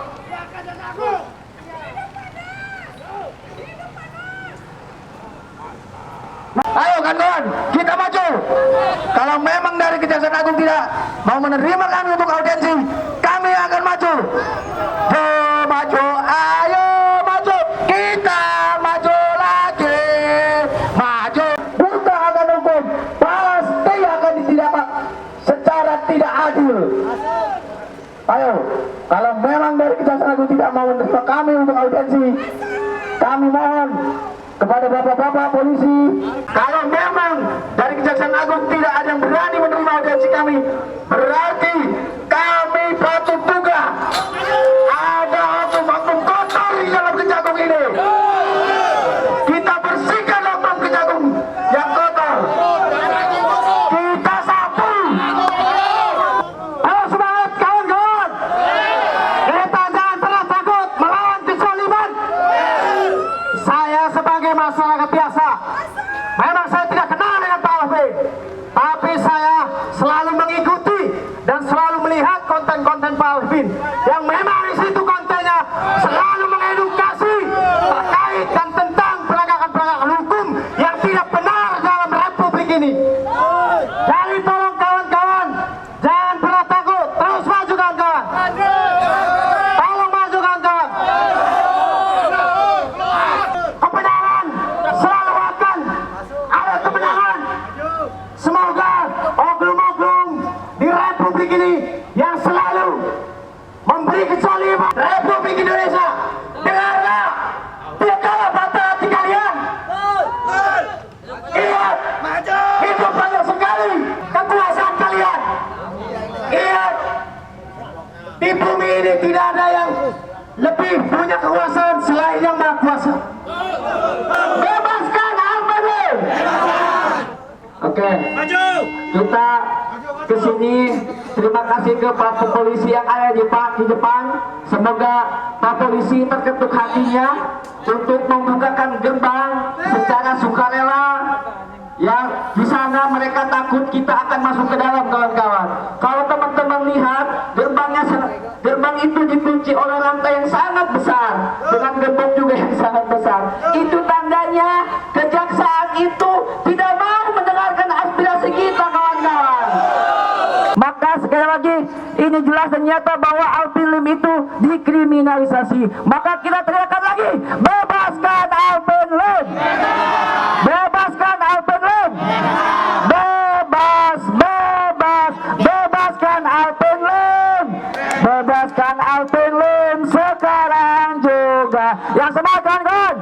Ayo kawan, kita maju. Kalau memang dari Kejaksaan Agung tidak mau menerima kami untuk audiensi, kami akan maju. Maju, ayo maju. Kita maju lagi. Maju. Buta akan hukum pasti akan ditindak secara tidak adil. Ayo, kalau memang dari Kejaksaan Agung tidak mau menerima kami untuk audiensi, kami mohon kepada bapak-bapak polisi, kalau memang dari Kejaksaan Agung tidak ada yang berani menerima audiensi kami, berarti kami patut duga ada oknum-oknum kotor di dalam Kejagung ini. Kita bersihkan oknum Kejagung yang kotor. Kita sapu. Ayo semangat kawan-kawan. Kita jangan pernah takut melawan kezaliman. Saya sebagai masyarakat biasa, memang saya tidak kenal dengan Pak Alvin, tapi saya selalu mengikuti dan selalu melihat konten-konten Pak Alvin yang memang di situ kontennya selalu mengedukasi terkait dan tentang penegakan hukum yang tidak benar dalam republik ini. Jadi tolong kawan-kawan, jangan pernah takut, terus maju kawan-kawan. Tolong maju kawan-kawan. Kebenaran selalu akan ada memberi kezaliman Republik Indonesia. Dengarlah, bukalah mata hati kalian. Ingat, itu banyak sekali kekuasaan kalian. Ingat, di bumi ini tidak ada yang lebih punya kekuasaan selain yang Maha Kuasa. Bebaskan Alvin Lim. Oke, kita kesini. Terima kasih ke Pak Polisi yang ada di depan. Semoga Pak Polisi terketuk hatinya untuk membukakan gerbang secara sukarela. Yang di sana mereka takut kita akan masuk ke dalam, kawan-kawan. Kalau teman-teman lihat gerbang itu dikunci oleh rantai yang sangat besar dengan gembok juga yang sangat besar. Itu tandanya kejaksaan itu tidak mau mendengarkan aspirasi kita, kawan-kawan. Maka sekali lagi ini jelas dan nyata bahwa Alvin Lim itu dikriminalisasi. Maka kita teriakan lagi, bebaskan Alvin Lim. Bebaskan Alvin Lim. Bebaskan Alvin Lim. Bebaskan Alvin Lim sekarang juga. Yang semangat, kawan-kawan.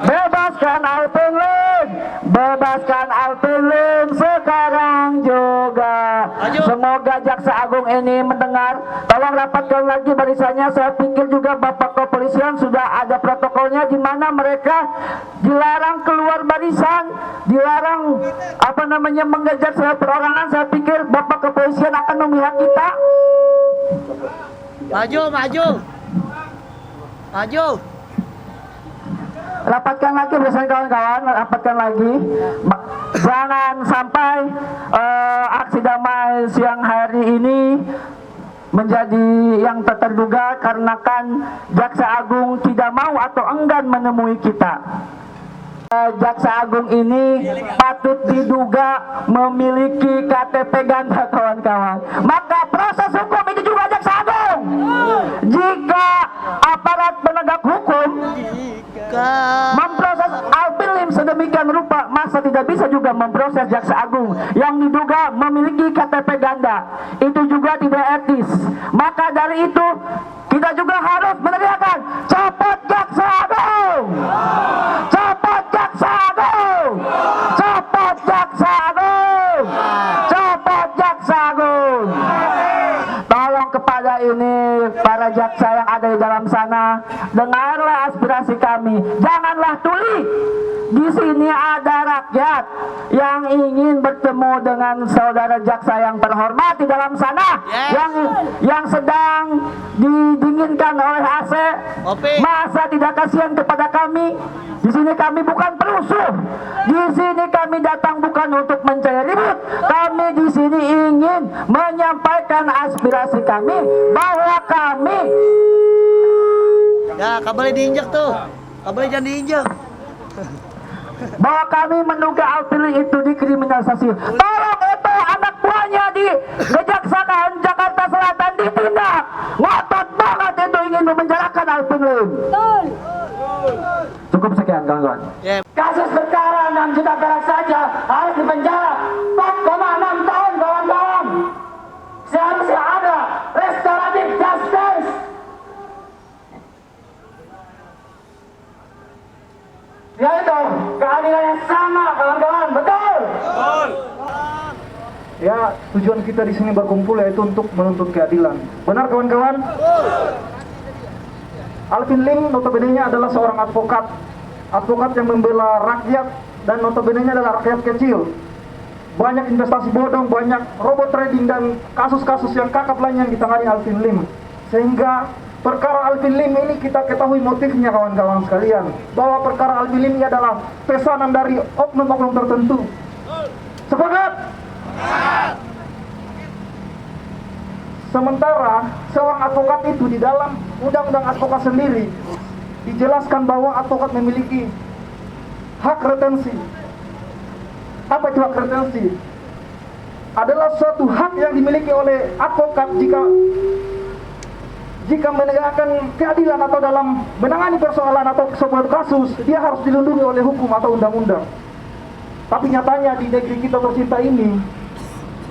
Bebaskan Alvin Lim. Bebaskan Alvin Lim sekarang juga. Semoga Jaksa Agung ini mendengar. Tolong rapatkan lagi barisannya. Saya pikir juga Bapak Kepolisian sudah ada protokolnya di mana mereka dilarang keluar barisan, dilarang mengejar saya perorangan. Saya pikir Bapak Kepolisian akan memihak kita. Maju. Rapatkan lagi bersama kawan-kawan, rapatkan lagi. Jangan sampai aksi damai siang hari ini menjadi yang tak terduga karena kan Jaksa Agung tidak mau atau enggan menemui kita. Jaksa Agung ini patut diduga memiliki KTP ganda, kawan-kawan. Maka proses hukum itu juga Jaksa Agung. Jika aparat penegak hukum memproses Alvin Lim sedemikian rupa, masa tidak bisa juga memproses Jaksa Agung yang diduga memiliki KTP ganda. Itu juga tidak etis. Maka dari itu kita juga harus meneriakan, cepat Jaksa Agung, cepat Jaksa Agung, cepat Jaksa Agung, cepat Jaksa Agung. Tolong kepada ini para jaksa yang ada di dalam sana, dengarlah aspirasi kami. Janganlah tuli. Di sini ada rakyat yang ingin bertemu dengan saudara jaksa yang terhormat di dalam sana, yang sedang didinginkan oleh AC. Masa tidak kasihan kepada kami? Di sini kami bukan perusuh. Di sini kami datang bukan untuk mencari ribut. Kami di sini ingin menyampaikan aspirasi kami bahwa kami kabelnya diinjak tuh. Kabelnya jangan diinjak. Bahwa kami menduga Alvin Lim itu dikriminalisasi. Tolong itu anak buahnya di Kejaksaan Jakarta Selatan ditindak. Ngotot banget itu ingin memenjarakan Alvin Lim. Cukup sekian, kawan-kawan. Kasus perkara 6 juta perak saja harus dipenjara 4,6 tahun, kawan-kawan. Seharusnya ada restoratif justice. Yaitu keadilan yang sama, kawan-kawan. Betul? Ya, tujuan kita di sini berkumpul yaitu untuk menuntut keadilan. Benar, kawan-kawan? Alvin Lim notabene-nya adalah seorang advokat yang membela rakyat, dan notabene-nya adalah rakyat kecil. Banyak investasi bodong, banyak robot trading dan kasus-kasus yang kakap lain yang ditangani Alvin Lim. Sehingga perkara Alvin Lim ini kita ketahui motifnya, kawan-kawan sekalian, bahwa perkara Alvin Lim ini adalah pesanan dari oknum-oknum tertentu. Sepakat? Sementara seorang advokat itu di dalam undang-undang advokat sendiri dijelaskan bahwa advokat memiliki hak retensi. Apa itu hak retensi? Adalah suatu hak yang dimiliki oleh advokat jika menegakkan keadilan atau dalam menangani persoalan atau sebuah kasus, dia harus dilindungi oleh hukum atau undang-undang. Tapi nyatanya di negeri kita tercinta ini,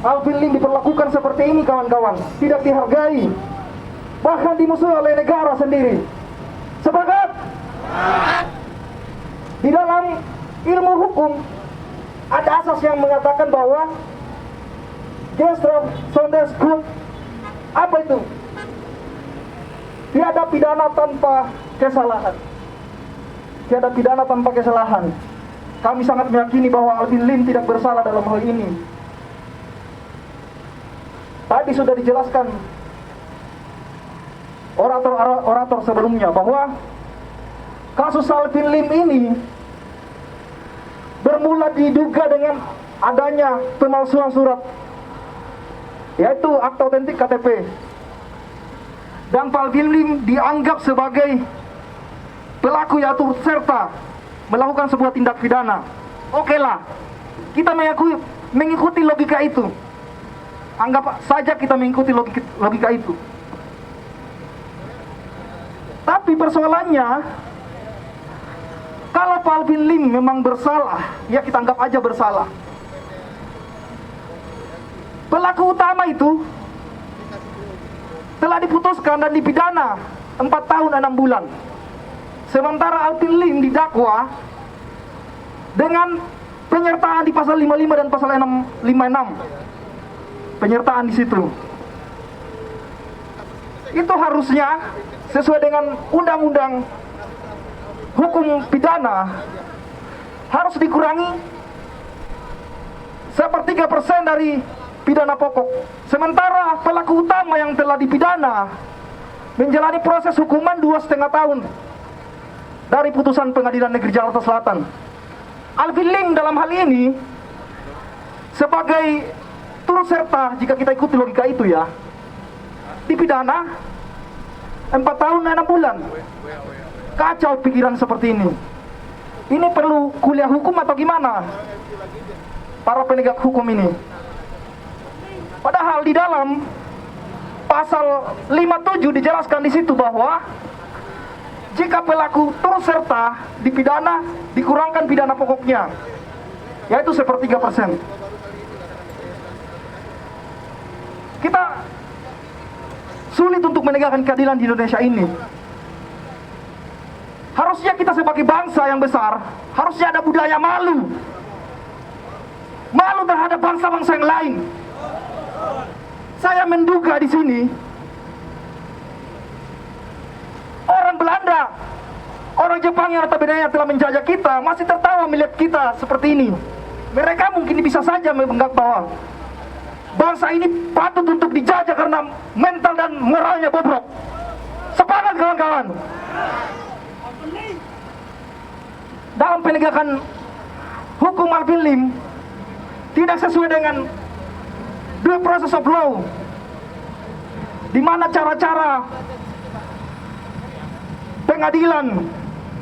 Alvin Lim diperlakukan seperti ini, kawan-kawan, tidak dihargai, bahkan dimusuhi oleh negara sendiri. Sepakat? Di dalam ilmu hukum ada asas yang mengatakan bahwa Gestra Sondesgut, apa itu? Tiada pidana tanpa kesalahan. Tiada pidana tanpa kesalahan. Kami sangat meyakini bahwa Alvin Lim tidak bersalah dalam hal ini. Tadi sudah dijelaskan orator sebelumnya bahwa kasus Alvin Lim ini bermula diduga dengan adanya pemalsuan surat, yaitu akta otentik KTP. Dan Alvin Lim dianggap sebagai pelaku yang turut serta melakukan sebuah tindak pidana. Oke lah, kita mengikuti logika itu. Anggap saja kita mengikuti logika itu. Tapi persoalannya, kalau Alvin Lim memang bersalah, ya kita anggap aja bersalah. Pelaku utama itu telah diputuskan dan dipidana 4 tahun 6 bulan. Sementara Alvin Lim didakwa dengan penyertaan di pasal 55 dan pasal 56. Penyertaan di situ. Itu harusnya sesuai dengan undang-undang hukum pidana harus dikurangi 1/3% dari pidana pokok. Sementara pelaku utama yang telah dipidana menjalani proses hukuman 2,5 tahun dari putusan Pengadilan Negeri Jakarta Selatan. Alvin Lim dalam hal ini sebagai turut serta, jika kita ikuti logika itu ya, dipidana 4 tahun 6 bulan. Kacau pikiran seperti ini. Ini perlu kuliah hukum atau gimana para penegak hukum ini? Padahal di dalam pasal 57 dijelaskan di situ bahwa jika pelaku turut serta dipidana, dikurangkan pidana pokoknya, yaitu 1/3%. Kita sulit untuk menegakkan keadilan di Indonesia ini. Harusnya kita sebagai bangsa yang besar, harusnya ada budaya malu. Malu terhadap bangsa-bangsa yang lain. Saya menduga di sini orang Belanda, orang Jepang yang notabene telah menjajah kita masih tertawa melihat kita seperti ini. Mereka mungkin bisa saja menganggap bahwa bangsa ini patut untuk dijajah karena mental dan moralnya bobrok. Sepakat kawan-kawan? Dalam penegakan hukum Alvin Lim tidak sesuai dengan due process of law, di mana cara-cara pengadilan,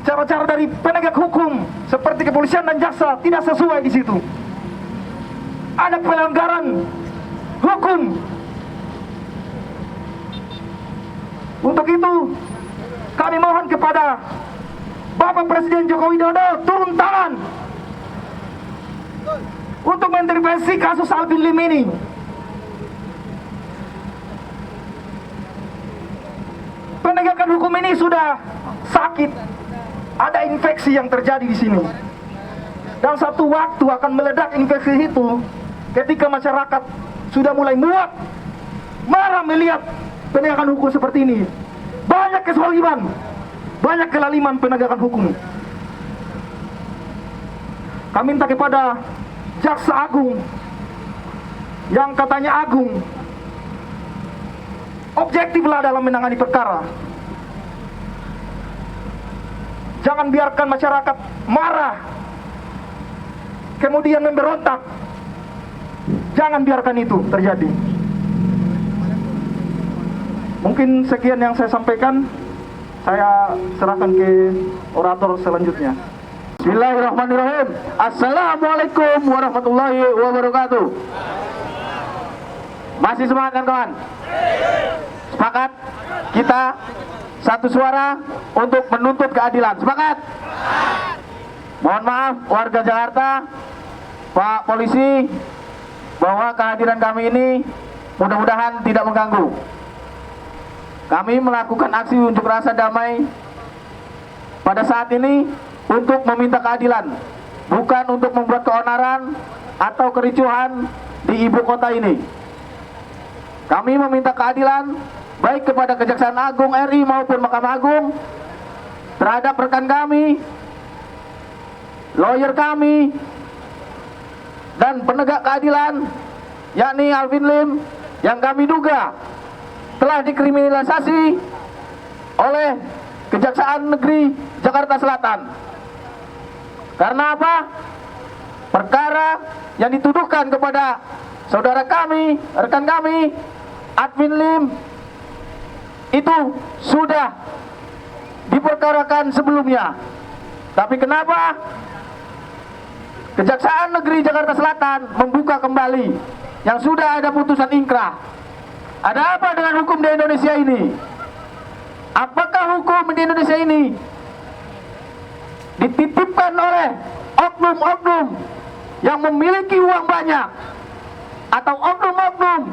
cara-cara dari penegak hukum seperti kepolisian dan jaksa tidak sesuai di situ. Ada pelanggaran hukum. Untuk itu kami mohon kepada Bapak Presiden Joko Widodo turun tangan untuk mengintervensi kasus Alvin Lim ini. Penegakan hukum ini sudah sakit, ada infeksi yang terjadi di sini. Dan satu waktu akan meledak infeksi itu ketika masyarakat sudah mulai muak, marah melihat penegakan hukum seperti ini. Banyak kezaliman, banyak kelaliman penegakan hukum. Kami minta kepada Jaksa Agung yang katanya agung, objektiflah dalam menangani perkara. Jangan biarkan masyarakat marah kemudian memberontak. Jangan biarkan itu terjadi. Mungkin sekian yang saya sampaikan. Saya serahkan ke orator selanjutnya. Bismillahirrahmanirrahim. Assalamualaikum warahmatullahi wabarakatuh. Masih semangat kan kawan? Sepakat? Kita satu suara untuk menuntut keadilan. Sepakat? Mohon maaf warga Jakarta, Pak Polisi, bahwa kehadiran kami ini mudah-mudahan tidak mengganggu. Kami melakukan aksi unjuk rasa damai pada saat ini untuk meminta keadilan, bukan untuk membuat keonaran atau kericuhan di ibu kota ini. Kami meminta keadilan baik kepada Kejaksaan Agung RI maupun Mahkamah Agung terhadap rekan kami, lawyer kami, dan penegak keadilan yakni Alvin Lim yang kami duga telah dikriminalisasi oleh Kejaksaan Negeri Jakarta Selatan. Karena apa? Perkara yang dituduhkan kepada saudara kami, rekan kami, Alvin Lim, itu sudah diperkarakan sebelumnya. Tapi kenapa Kejaksaan Negeri Jakarta Selatan membuka kembali yang sudah ada putusan ingkrah? Ada apa dengan hukum di Indonesia ini? Apakah hukum di Indonesia ini dititipkan oleh oknum-oknum yang memiliki uang banyak atau oknum-oknum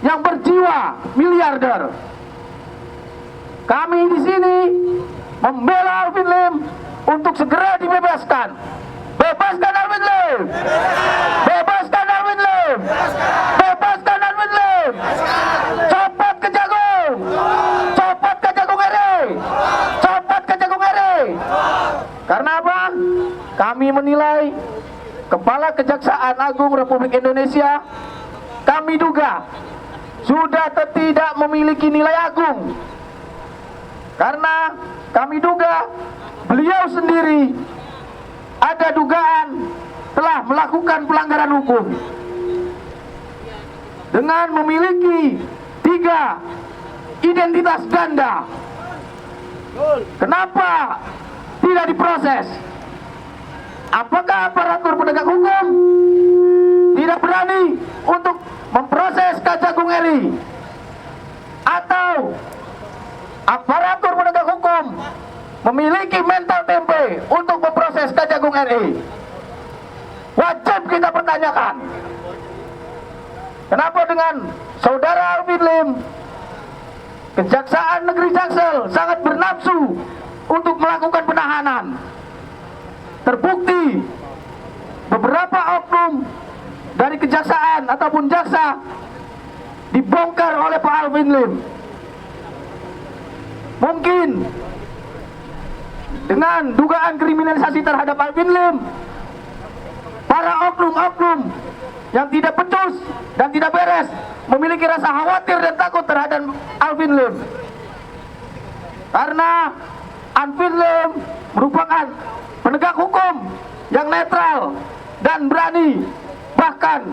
yang berjiwa miliarder? Kami di sini membela Alvin Lim untuk segera dibebaskan. Bebaskan Alvin Lim! Bebaskan Alvin Lim! Bebaskan Alvin Lim! Copot Kejagung! Copot Kejagung RI! Copot Kejagung RI! Karena apa? Kami menilai Kepala Kejaksaan Agung Republik Indonesia, kami duga sudah tidak memiliki nilai agung. Karena kami duga beliau sendiri ada dugaan telah melakukan pelanggaran hukum dengan memiliki 3 identitas ganda. Kenapa tidak diproses? Apakah aparatur penegak hukum tidak berani untuk memproses Kejagung RI? Atau aparatur penegak hukum memiliki mental tempe untuk memproses Kejagung RI? Wajib kita pertanyakan. Kenapa dengan saudara Alvin Lim, Kejaksaan Negeri Jaksel sangat bernafsu untuk melakukan penahanan? Terbukti beberapa oknum dari kejaksaan ataupun jaksa dibongkar oleh Pak Alvin Lim. Mungkin dengan dugaan kriminalisasi terhadap Alvin Lim, para oknum-oknum yang tidak becus dan tidak beres memiliki rasa khawatir dan takut terhadap Alvin Lim. Karena Alvin Lim merupakan penegak hukum yang netral dan berani, bahkan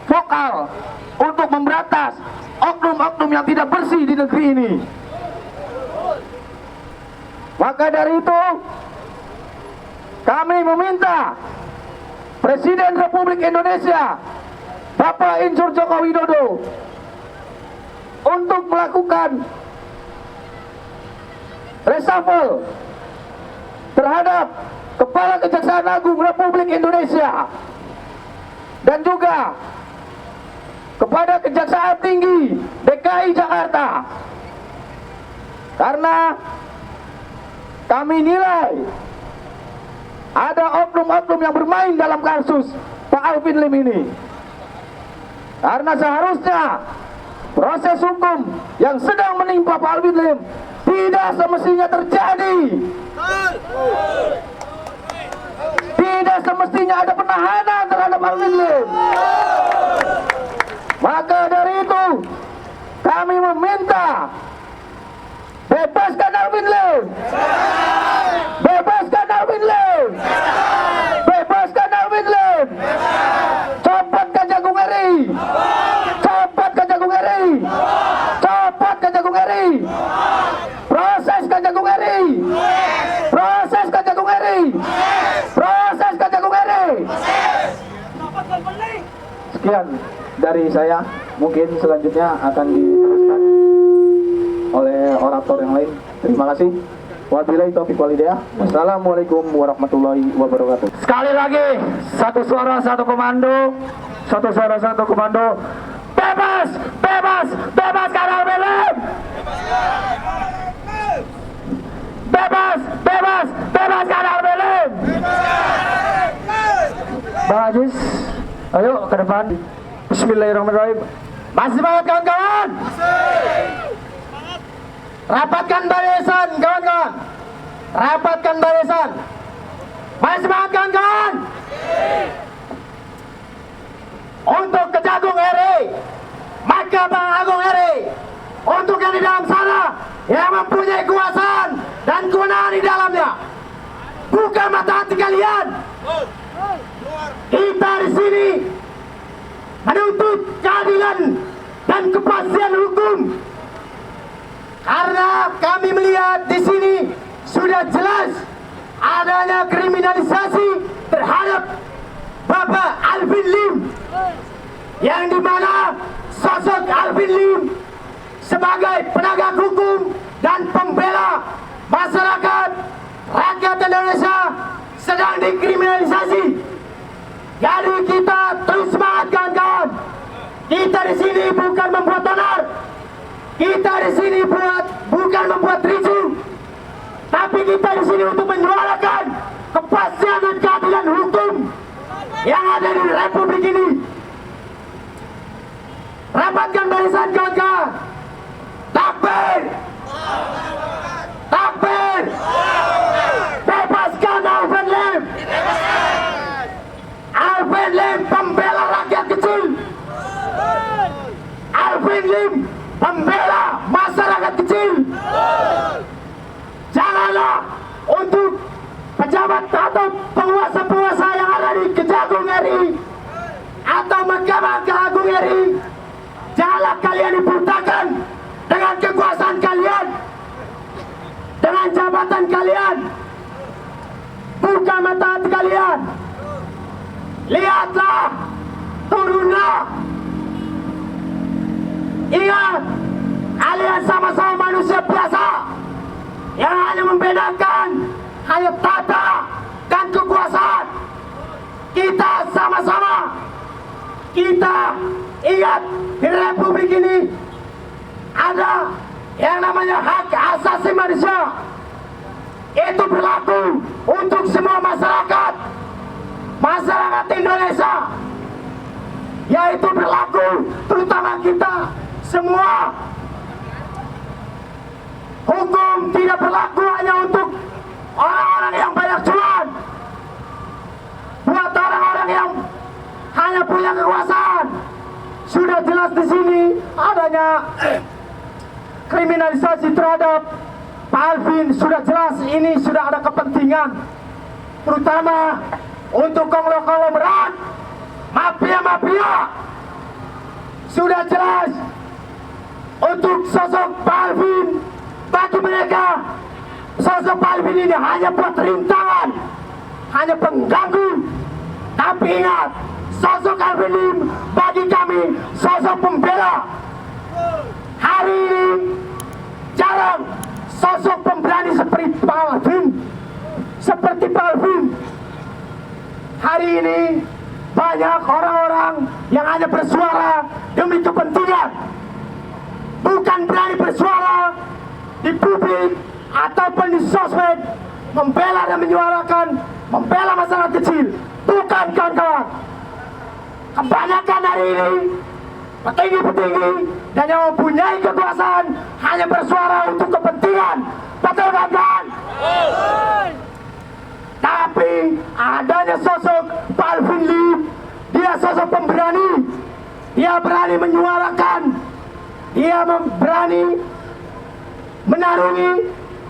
vokal untuk memberantas oknum-oknum yang tidak bersih di negeri ini. Maka dari itu kami meminta Presiden Republik Indonesia Bapak Insinyur Joko Widodo untuk melakukan reshuffle terhadap Kepala Kejaksaan Agung Republik Indonesia dan juga kepada Kejaksaan Tinggi DKI Jakarta. Karena kami nilai ada oknum-oknum yang bermain dalam kasus Pak Alvin Lim ini. Karena seharusnya proses hukum yang sedang menimpa Pak Alvin Lim tidak semestinya terjadi. Tidak semestinya ada penahanan terhadap Alvin Lim. Maka dari itu kami meminta bebaskan Alvin Lim. Bebaskan Alvin Lim. Bebaskan Alvin Lim. Copot Kejagung RI. Copot Kejagung RI. Copot Kejagung RI. Proses Kejagung RI. Proses Kejagung RI. Proses Kejagung RI. Sekian dari saya. Mungkin selanjutnya akan diteruskan oleh orator yang lain. Terima kasih. Wabillahi taufiq wal hidayah. Wassalamualaikum warahmatullahi wabarakatuh. Sekali lagi, satu suara, satu komando. Satu suara satu komando. Bebas, bebas, bebaskan Alvin Lim. Bebas, bebas, bebaskan Alvin Lim. Bang Ajis, ayo ke depan. Bismillahirrahmanirrahim. Masih semangat kawan-kawan? Rapatkan barisan kawan-kawan. Rapatkan barisan. Masih semangat kawan-kawan? Untuk Kejagung RI, maka Bang Agung RI, untuk yang di dalam sana yang mempunyai kuasaan dan kewenangan di dalamnya, buka mata hati kalian. Kita di sini menuntut keadilan dan kepastian hukum, karena kami melihat di sini sudah jelas adanya kriminalisasi terhadap Bapak Alvin Lim, yang dimana sosok Alvin Lim sebagai penegak hukum dan pembela masyarakat rakyat Indonesia sedang dikriminalisasi. Jadi kita terus semangat kawan-kawan. Kita di sini bukan membuat onar, kita di sini bukan membuat ricuh, tapi kita di sini untuk menyuarakan kepastian dan keadilan hukum yang ada di Republik ini. Rapatkan barisan kawan-kawan. Takbir! Takbir! Bebaskan Alvin Lim! Alvin Lim pembela rakyat kecil. Alvin Lim pembela masyarakat kecil. Janganlah untuk pejabat atau penguasa-penguasa yang ada di Kejagung RI atau Mahkamah Agung RI, janganlah kalian dibutakan dengan kekuasaan kalian, dengan jabatan kalian. Buka mata hati kalian. Lihatlah, turunlah. Ingat, kalian sama-sama manusia biasa. Yang hanya membedakan hanya tata dan kekuasaan. Kita sama-sama. Kita ingat, di Republik ini ada yang namanya hak asasi manusia. Itu berlaku untuk semua masyarakat Indonesia, yaitu berlaku terutama kita semua. Hukum tidak berlaku hanya untuk orang-orang yang banyak cuan, buat orang-orang yang hanya punya kekuasaan. Sudah jelas di sini adanya kriminalisasi terhadap Pak Alvin. Sudah jelas ini sudah ada kepentingan, terutama untuk konglomerat, mafia-mafia. Sudah jelas untuk sosok Pak Alvin. Bagi mereka, sosok Pak Alvin ini hanya buat rintangan, hanya pengganggu. Tapi ingat, sosok Alvin Lim bagi kami sosok pembela. Hari ini jarang sosok pemberani seperti Pak Alvin. Hari ini banyak orang-orang yang hanya bersuara demi kepentingan, bukan berani bersuara di publik ataupun di sosmed, membela dan menyuarakan, membela masyarakat kecil. Bukan kawan-kawan. Kebanyakan hari ini petinggi-petinggi dan yang mempunyai kekuasaan hanya bersuara untuk kepentingan. Betul kawan-kawan? Tapi adanya sosok Pak Alvin Lim, dia sosok pemberani. Dia berani menyuarakan, dia berani menarungi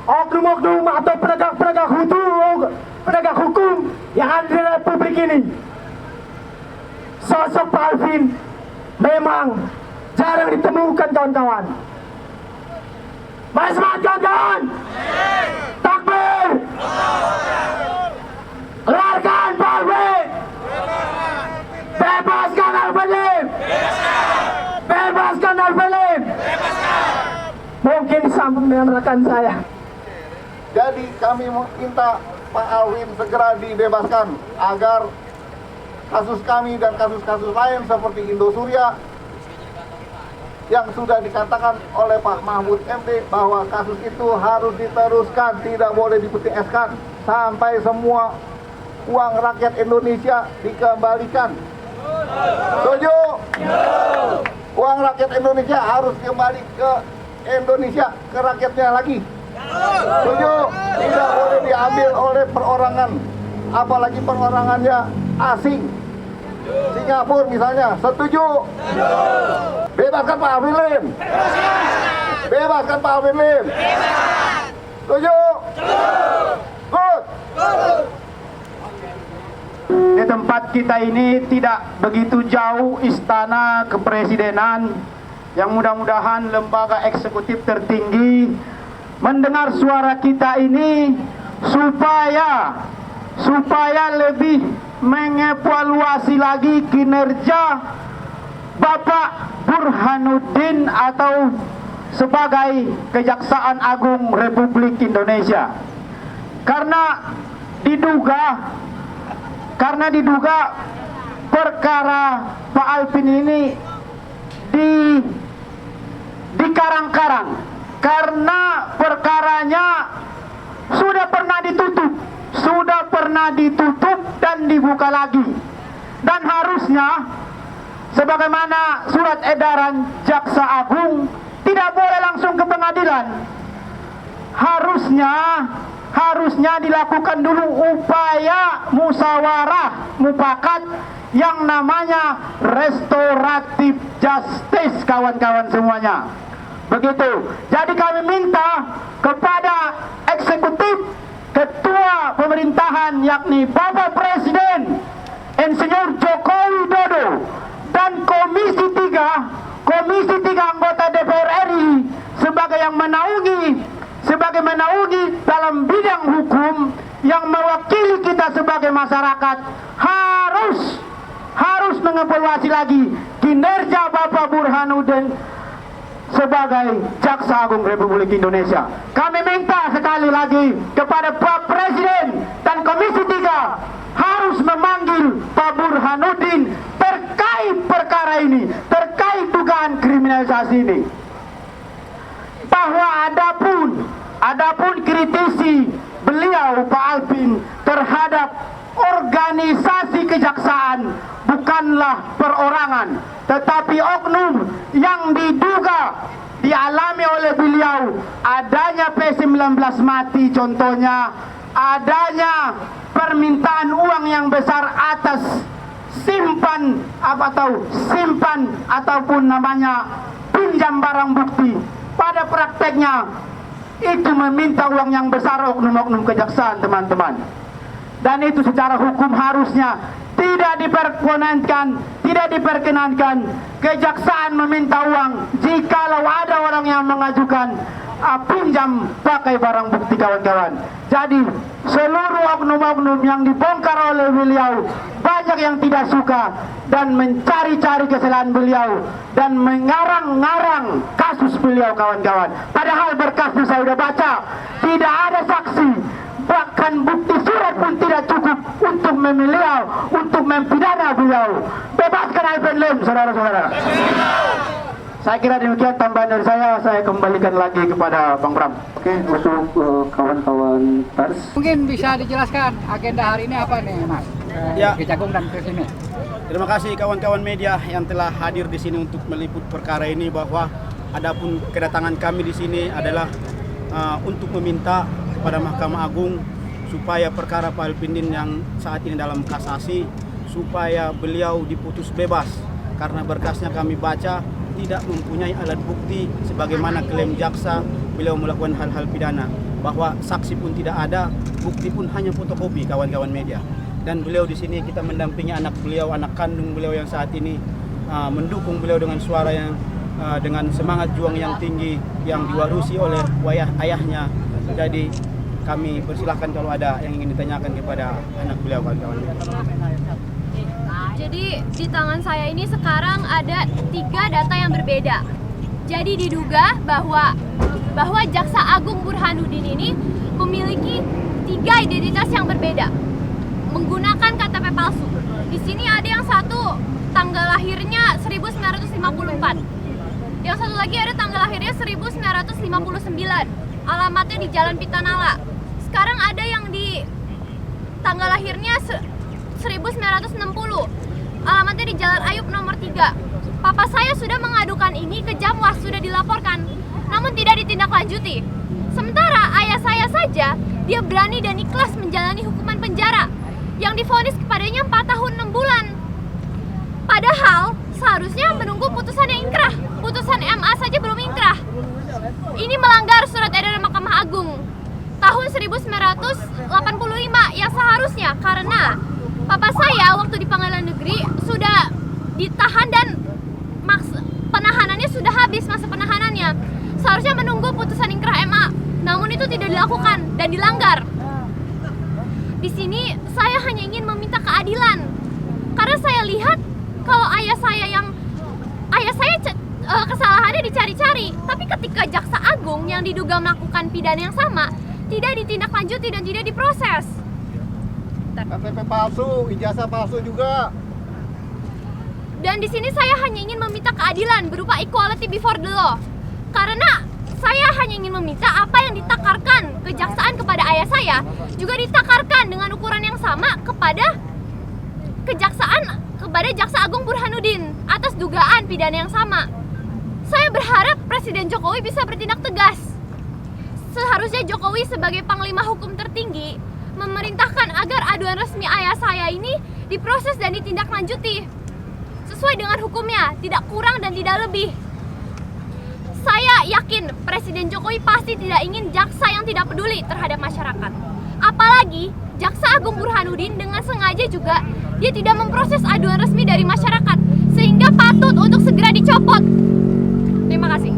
oknum-oknum atau penegak hukum yang ada di Republik ini. Sosok Pak Alvin memang jarang ditemukan kawan-kawan. Mari semangat kawan-kawan. Takbir. Keluarkan Pak Alvin. Bebaskan Alvin Lim. Bebaskan Alvin Lim. Mungkin disambung dengan rekan saya. Jadi kami minta Pak Alvin segera dibebaskan agar kasus kami dan kasus-kasus lain seperti Indosuria yang sudah dikatakan oleh Pak Mahfud MD bahwa kasus itu harus diteruskan, tidak boleh dipetieskan sampai semua uang rakyat Indonesia dikembalikan. Setuju? Uang rakyat Indonesia harus kembali ke Indonesia, ke rakyatnya lagi. Setuju? Tidak boleh diambil oleh perorangan, apalagi perorangannya asing. Singapura misalnya. Setuju? Bebaskan Pak Alvin Lim. Bebaskan Pak Alvin Lim. Setuju? Good. Di tempat kita ini tidak begitu jauh istana kepresidenan, yang mudah-mudahan lembaga eksekutif tertinggi mendengar suara kita ini supaya lebih mengevaluasi lagi kinerja Bapak Burhanuddin atau sebagai Kejaksaan Agung Republik Indonesia. Karena diduga perkara Pak Alvin ini dikarang-karang karena perkaranya sudah pernah ditutup dan dibuka lagi, dan harusnya sebagaimana surat edaran Jaksa Agung tidak boleh langsung ke pengadilan. Harusnya dilakukan dulu upaya musyawarah mufakat yang namanya restoratif justice, kawan-kawan semuanya. Begitu. Jadi kami minta kepada eksekutif, ketua pemerintahan yakni Bapak Presiden Insinyur Joko Widodo dan Komisi 3 anggota DPR RI sebagai menaungi dalam bidang hukum yang mewakili kita sebagai masyarakat harus mengevaluasi lagi kinerja Bapak Burhanuddin sebagai Jaksa Agung Republik Indonesia. Kami minta sekali lagi kepada Pak Presiden dan Komisi 3 harus memanggil Pak Burhanuddin terkait perkara ini, terkait dugaan kriminalisasi ini. Bahwa adapun kritisi beliau Pak Alvin terhadap organisasi kejaksaan bukanlah perorangan, tetapi oknum yang diduga dialami oleh beliau adanya P19 mati, contohnya adanya permintaan uang yang besar atas simpan ataupun namanya pinjam barang bukti. Pada prakteknya itu meminta uang yang besar oknum-oknum kejaksaan, teman-teman. Dan itu secara hukum harusnya tidak diperkenankan kejaksaan meminta uang jikalau ada orang yang mengajukan pinjam pakai barang bukti, kawan-kawan. Jadi seluruh oknum-oknum yang dibongkar oleh beliau banyak yang tidak suka dan mencari-cari kesalahan beliau dan mengarang-ngarang kasus beliau, kawan-kawan. Padahal berkasnya saya sudah baca, tidak ada saksi, bahkan bukti surat pun tidak cukup untuk untuk mempidana beliau. Bebaskan Alvin Lim, saudara-saudara. Saya kira demikian tambahan dari saya kembalikan lagi kepada Bang Bram. Oke, untuk kawan-kawan pers. Mungkin bisa dijelaskan agenda hari ini apa nih, Mas? Ya. Kejagung dan Presiden. Terima kasih kawan-kawan media yang telah hadir di sini untuk meliput perkara ini, bahwa adapun kedatangan kami di sini adalah untuk meminta kepada Mahkamah Agung supaya perkara Pak Alvin Lim yang saat ini dalam kasasi supaya beliau diputus bebas, karena berkasnya kami baca tidak mempunyai alat bukti sebagaimana klaim jaksa beliau melakukan hal-hal pidana, bahwa saksi pun tidak ada, bukti pun hanya fotokopi, kawan-kawan media. Dan beliau di sini kita mendampingi anak beliau, anak kandung beliau yang saat ini mendukung beliau dengan suara yang dengan semangat juang yang tinggi yang diwarisi oleh ayahnya. Jadi kami persilahkan kalau ada yang ingin ditanyakan kepada anak beliau, kawan-kawan. Jadi di tangan saya ini sekarang ada 3 data yang berbeda. Jadi diduga bahwa Jaksa Agung Burhanuddin ini memiliki 3 identitas yang berbeda. menggunakan KTP palsu. Di sini ada yang satu tanggal lahirnya 1954. Yang satu lagi ada tanggal lahirnya 1959. Alamatnya di Jalan Pitanala. Sekarang ada yang di tanggal lahirnya 1960. Alamatnya di Jalan Ayub nomor 3. Papa saya sudah mengadukan ini ke Jamwas, sudah dilaporkan, namun tidak ditindaklanjuti. Sementara ayah saya saja, dia berani dan ikhlas menjalani hukuman penjara yang divonis kepadanya 4 tahun 6 bulan. Padahal seharusnya menunggu putusan yang inkrah. Putusan MA saja belum inkrah. Ini melanggar surat edaran Mahkamah Agung tahun 1985 yang seharusnya, karena papa saya waktu di pengadilan negeri sudah ditahan dan penahanannya sudah habis, masa penahanannya. Seharusnya menunggu putusan inkrah MA, namun itu tidak dilakukan dan dilanggar. Di sini saya hanya ingin meminta keadilan, karena saya lihat kalau ayah saya kesalahannya dicari-cari, tapi ketika Jaksa Agung yang diduga melakukan pidana yang sama tidak ditindaklanjuti dan tidak diproses. KTP palsu, ijazah palsu juga. Dan di sini saya hanya ingin meminta keadilan berupa equality before the law. Karena saya hanya ingin meminta apa yang ditakarkan kejaksaan kepada ayah saya juga ditakarkan dengan ukuran yang sama kepada Jaksa Agung Burhanuddin atas dugaan pidana yang sama. Saya berharap Presiden Jokowi bisa bertindak tegas. Seharusnya Jokowi sebagai panglima hukum tertinggi memerintahkan agar aduan resmi ayah saya ini diproses dan ditindaklanjuti sesuai dengan hukumnya, tidak kurang dan tidak lebih. Saya yakin Presiden Jokowi pasti tidak ingin jaksa yang tidak peduli terhadap masyarakat. Apalagi Jaksa Agung Burhanuddin dengan sengaja juga dia tidak memproses aduan resmi dari masyarakat, sehingga patut untuk segera dicopot. Terima kasih.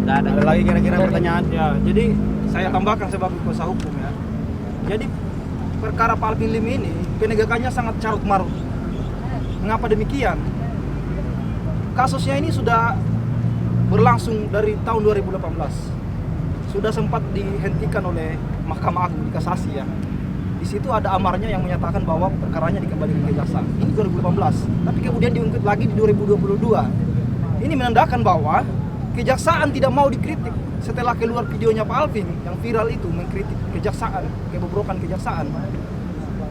Ada lagi kira-kira pertanyaan? Ya, jadi saya tambahkan sebagai kuasa hukum ya. Jadi perkara Pak Alvin Lim ini penegakannya sangat carut marut. Mengapa demikian? Kasusnya ini sudah berlangsung dari tahun 2018. Sudah sempat dihentikan oleh Mahkamah Agung di kasasi ya. Di situ ada amarnya yang menyatakan bahwa perkaranya dikembalikan ke kejaksaan. Ini 2018, tapi kemudian diungkit lagi di 2022. Ini menandakan bahwa kejaksaan tidak mau dikritik setelah keluar videonya Pak Alvin yang viral itu mengkritik kejaksaan, kebobrokan kejaksaan.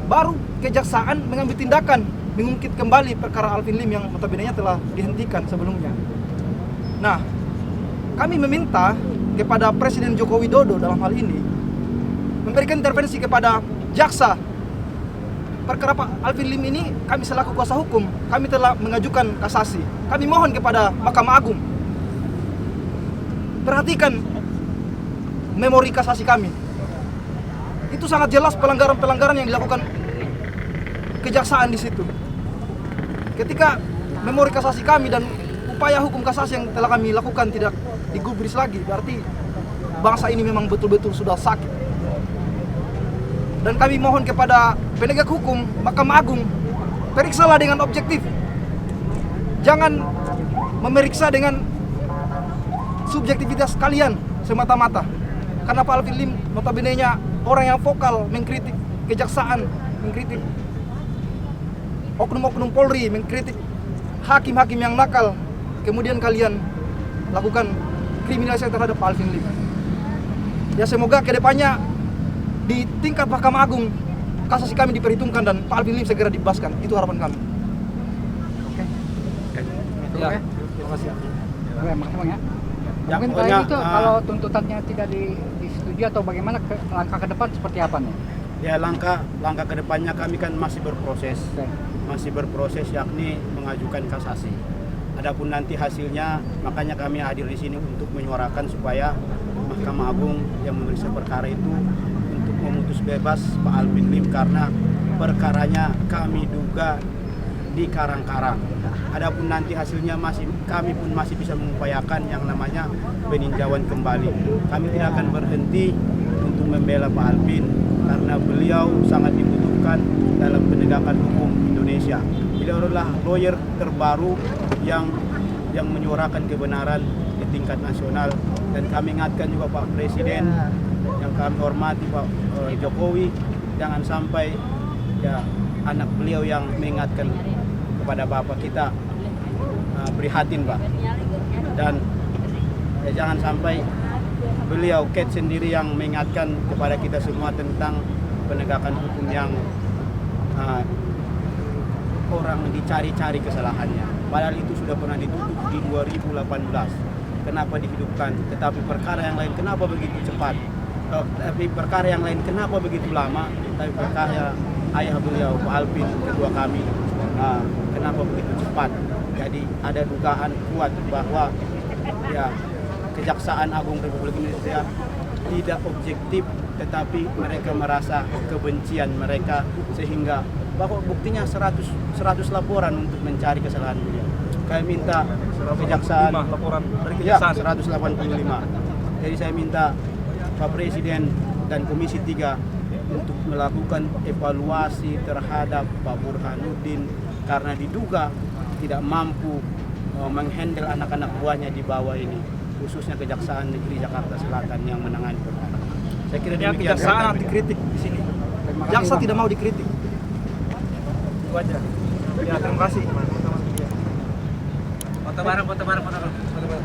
Baru kejaksaan mengambil tindakan mengungkit kembali perkara Alvin Lim yang notabene-nya telah dihentikan sebelumnya. Nah, kami meminta kepada Presiden Joko Widodo dalam hal ini memberikan intervensi kepada jaksa. Perkara Pak Alvin Lim ini kami selaku kuasa hukum, kami telah mengajukan kasasi. Kami mohon kepada Mahkamah Agung, perhatikan memori kasasi kami. Itu sangat jelas pelanggaran-pelanggaran yang dilakukan kejaksaan di situ. Ketika memori kasasi kami dan upaya hukum kasasi yang telah kami lakukan tidak digubris lagi, berarti bangsa ini memang betul-betul sudah sakit. Dan kami mohon kepada penegak hukum, Mahkamah Agung, periksalah dengan objektif. Jangan memeriksa dengan subjektivitas kalian semata-mata. Karena Pak Alvin Lim notabene-nya orang yang vokal mengkritik kejaksaan, mengkritik oknum-oknum Polri, mengkritik hakim-hakim yang nakal. Kemudian kalian lakukan kriminalisasi terhadap Pak Alvin Lim. Ya, semoga kedepannya di tingkat Mahkamah Agung kasasi kami diperhitungkan dan Pak Alvin Lim segera dibebaskan. Itu harapan kami. Oke. Ya, terima kasih. Oke, makasih ya. Ya, Mungkin pokoknya, itu kalau tuntutannya tidak disetujui atau bagaimana langkah ke depan seperti apa nih? Ya, langkah ke depannya kami kan masih berproses. Masih berproses, yakni mengajukan kasasi. Adapun nanti hasilnya, makanya kami hadir di sini untuk menyuarakan supaya Mahkamah Agung yang memeriksa perkara itu untuk memutus bebas Pak Alvin Lim karena perkaranya kami duga di Karang-Karang. Adapun nanti hasilnya kami pun masih bisa mengupayakan yang namanya peninjauan kembali. Kami tidak akan berhenti untuk membela Pak Alvin karena beliau sangat dibutuhkan dalam penegakan hukum Indonesia. Beliau adalah lawyer terbaru yang menyuarakan kebenaran di tingkat nasional, dan kami ingatkan juga Pak Presiden yang kami hormati, Pak Jokowi, jangan sampai ya anak beliau yang mengingatkan kepada bapak kita, prihatin Pak. Dan ya, jangan sampai beliau Ket sendiri yang mengingatkan kepada kita semua tentang penegakan hukum yang orang dicari-cari kesalahannya. Padahal itu sudah pernah ditutup di 2018. Kenapa dihidupkan? Tetapi perkara yang lain kenapa begitu cepat? Tapi perkara yang lain kenapa begitu lama? Tapi perkara ayah beliau, Pak Alvin, ketua kami, kenapa begitu cepat? Jadi ada dugaan kuat bahwa ya Kejaksaan Agung Republik Indonesia tidak objektif, tetapi mereka merasa kebencian mereka sehingga bahwa buktinya 100 laporan untuk mencari kesalahan beliau. Kami minta Kejaksaan laporan dari Kejaksaan 185. Jadi saya minta Pak Presiden dan Komisi 3 untuk melakukan evaluasi terhadap Pak Burhanuddin karena diduga tidak mampu menghandle anak-anak buahnya di bawah ini, khususnya Kejaksaan Negeri Jakarta Selatan yang menangani perkara. Saya kira demikian. Kejaksaan anti kritik di sini. Jaksa tidak mau dikritik. Itu aja. Ya, terima kasih. Foto bareng.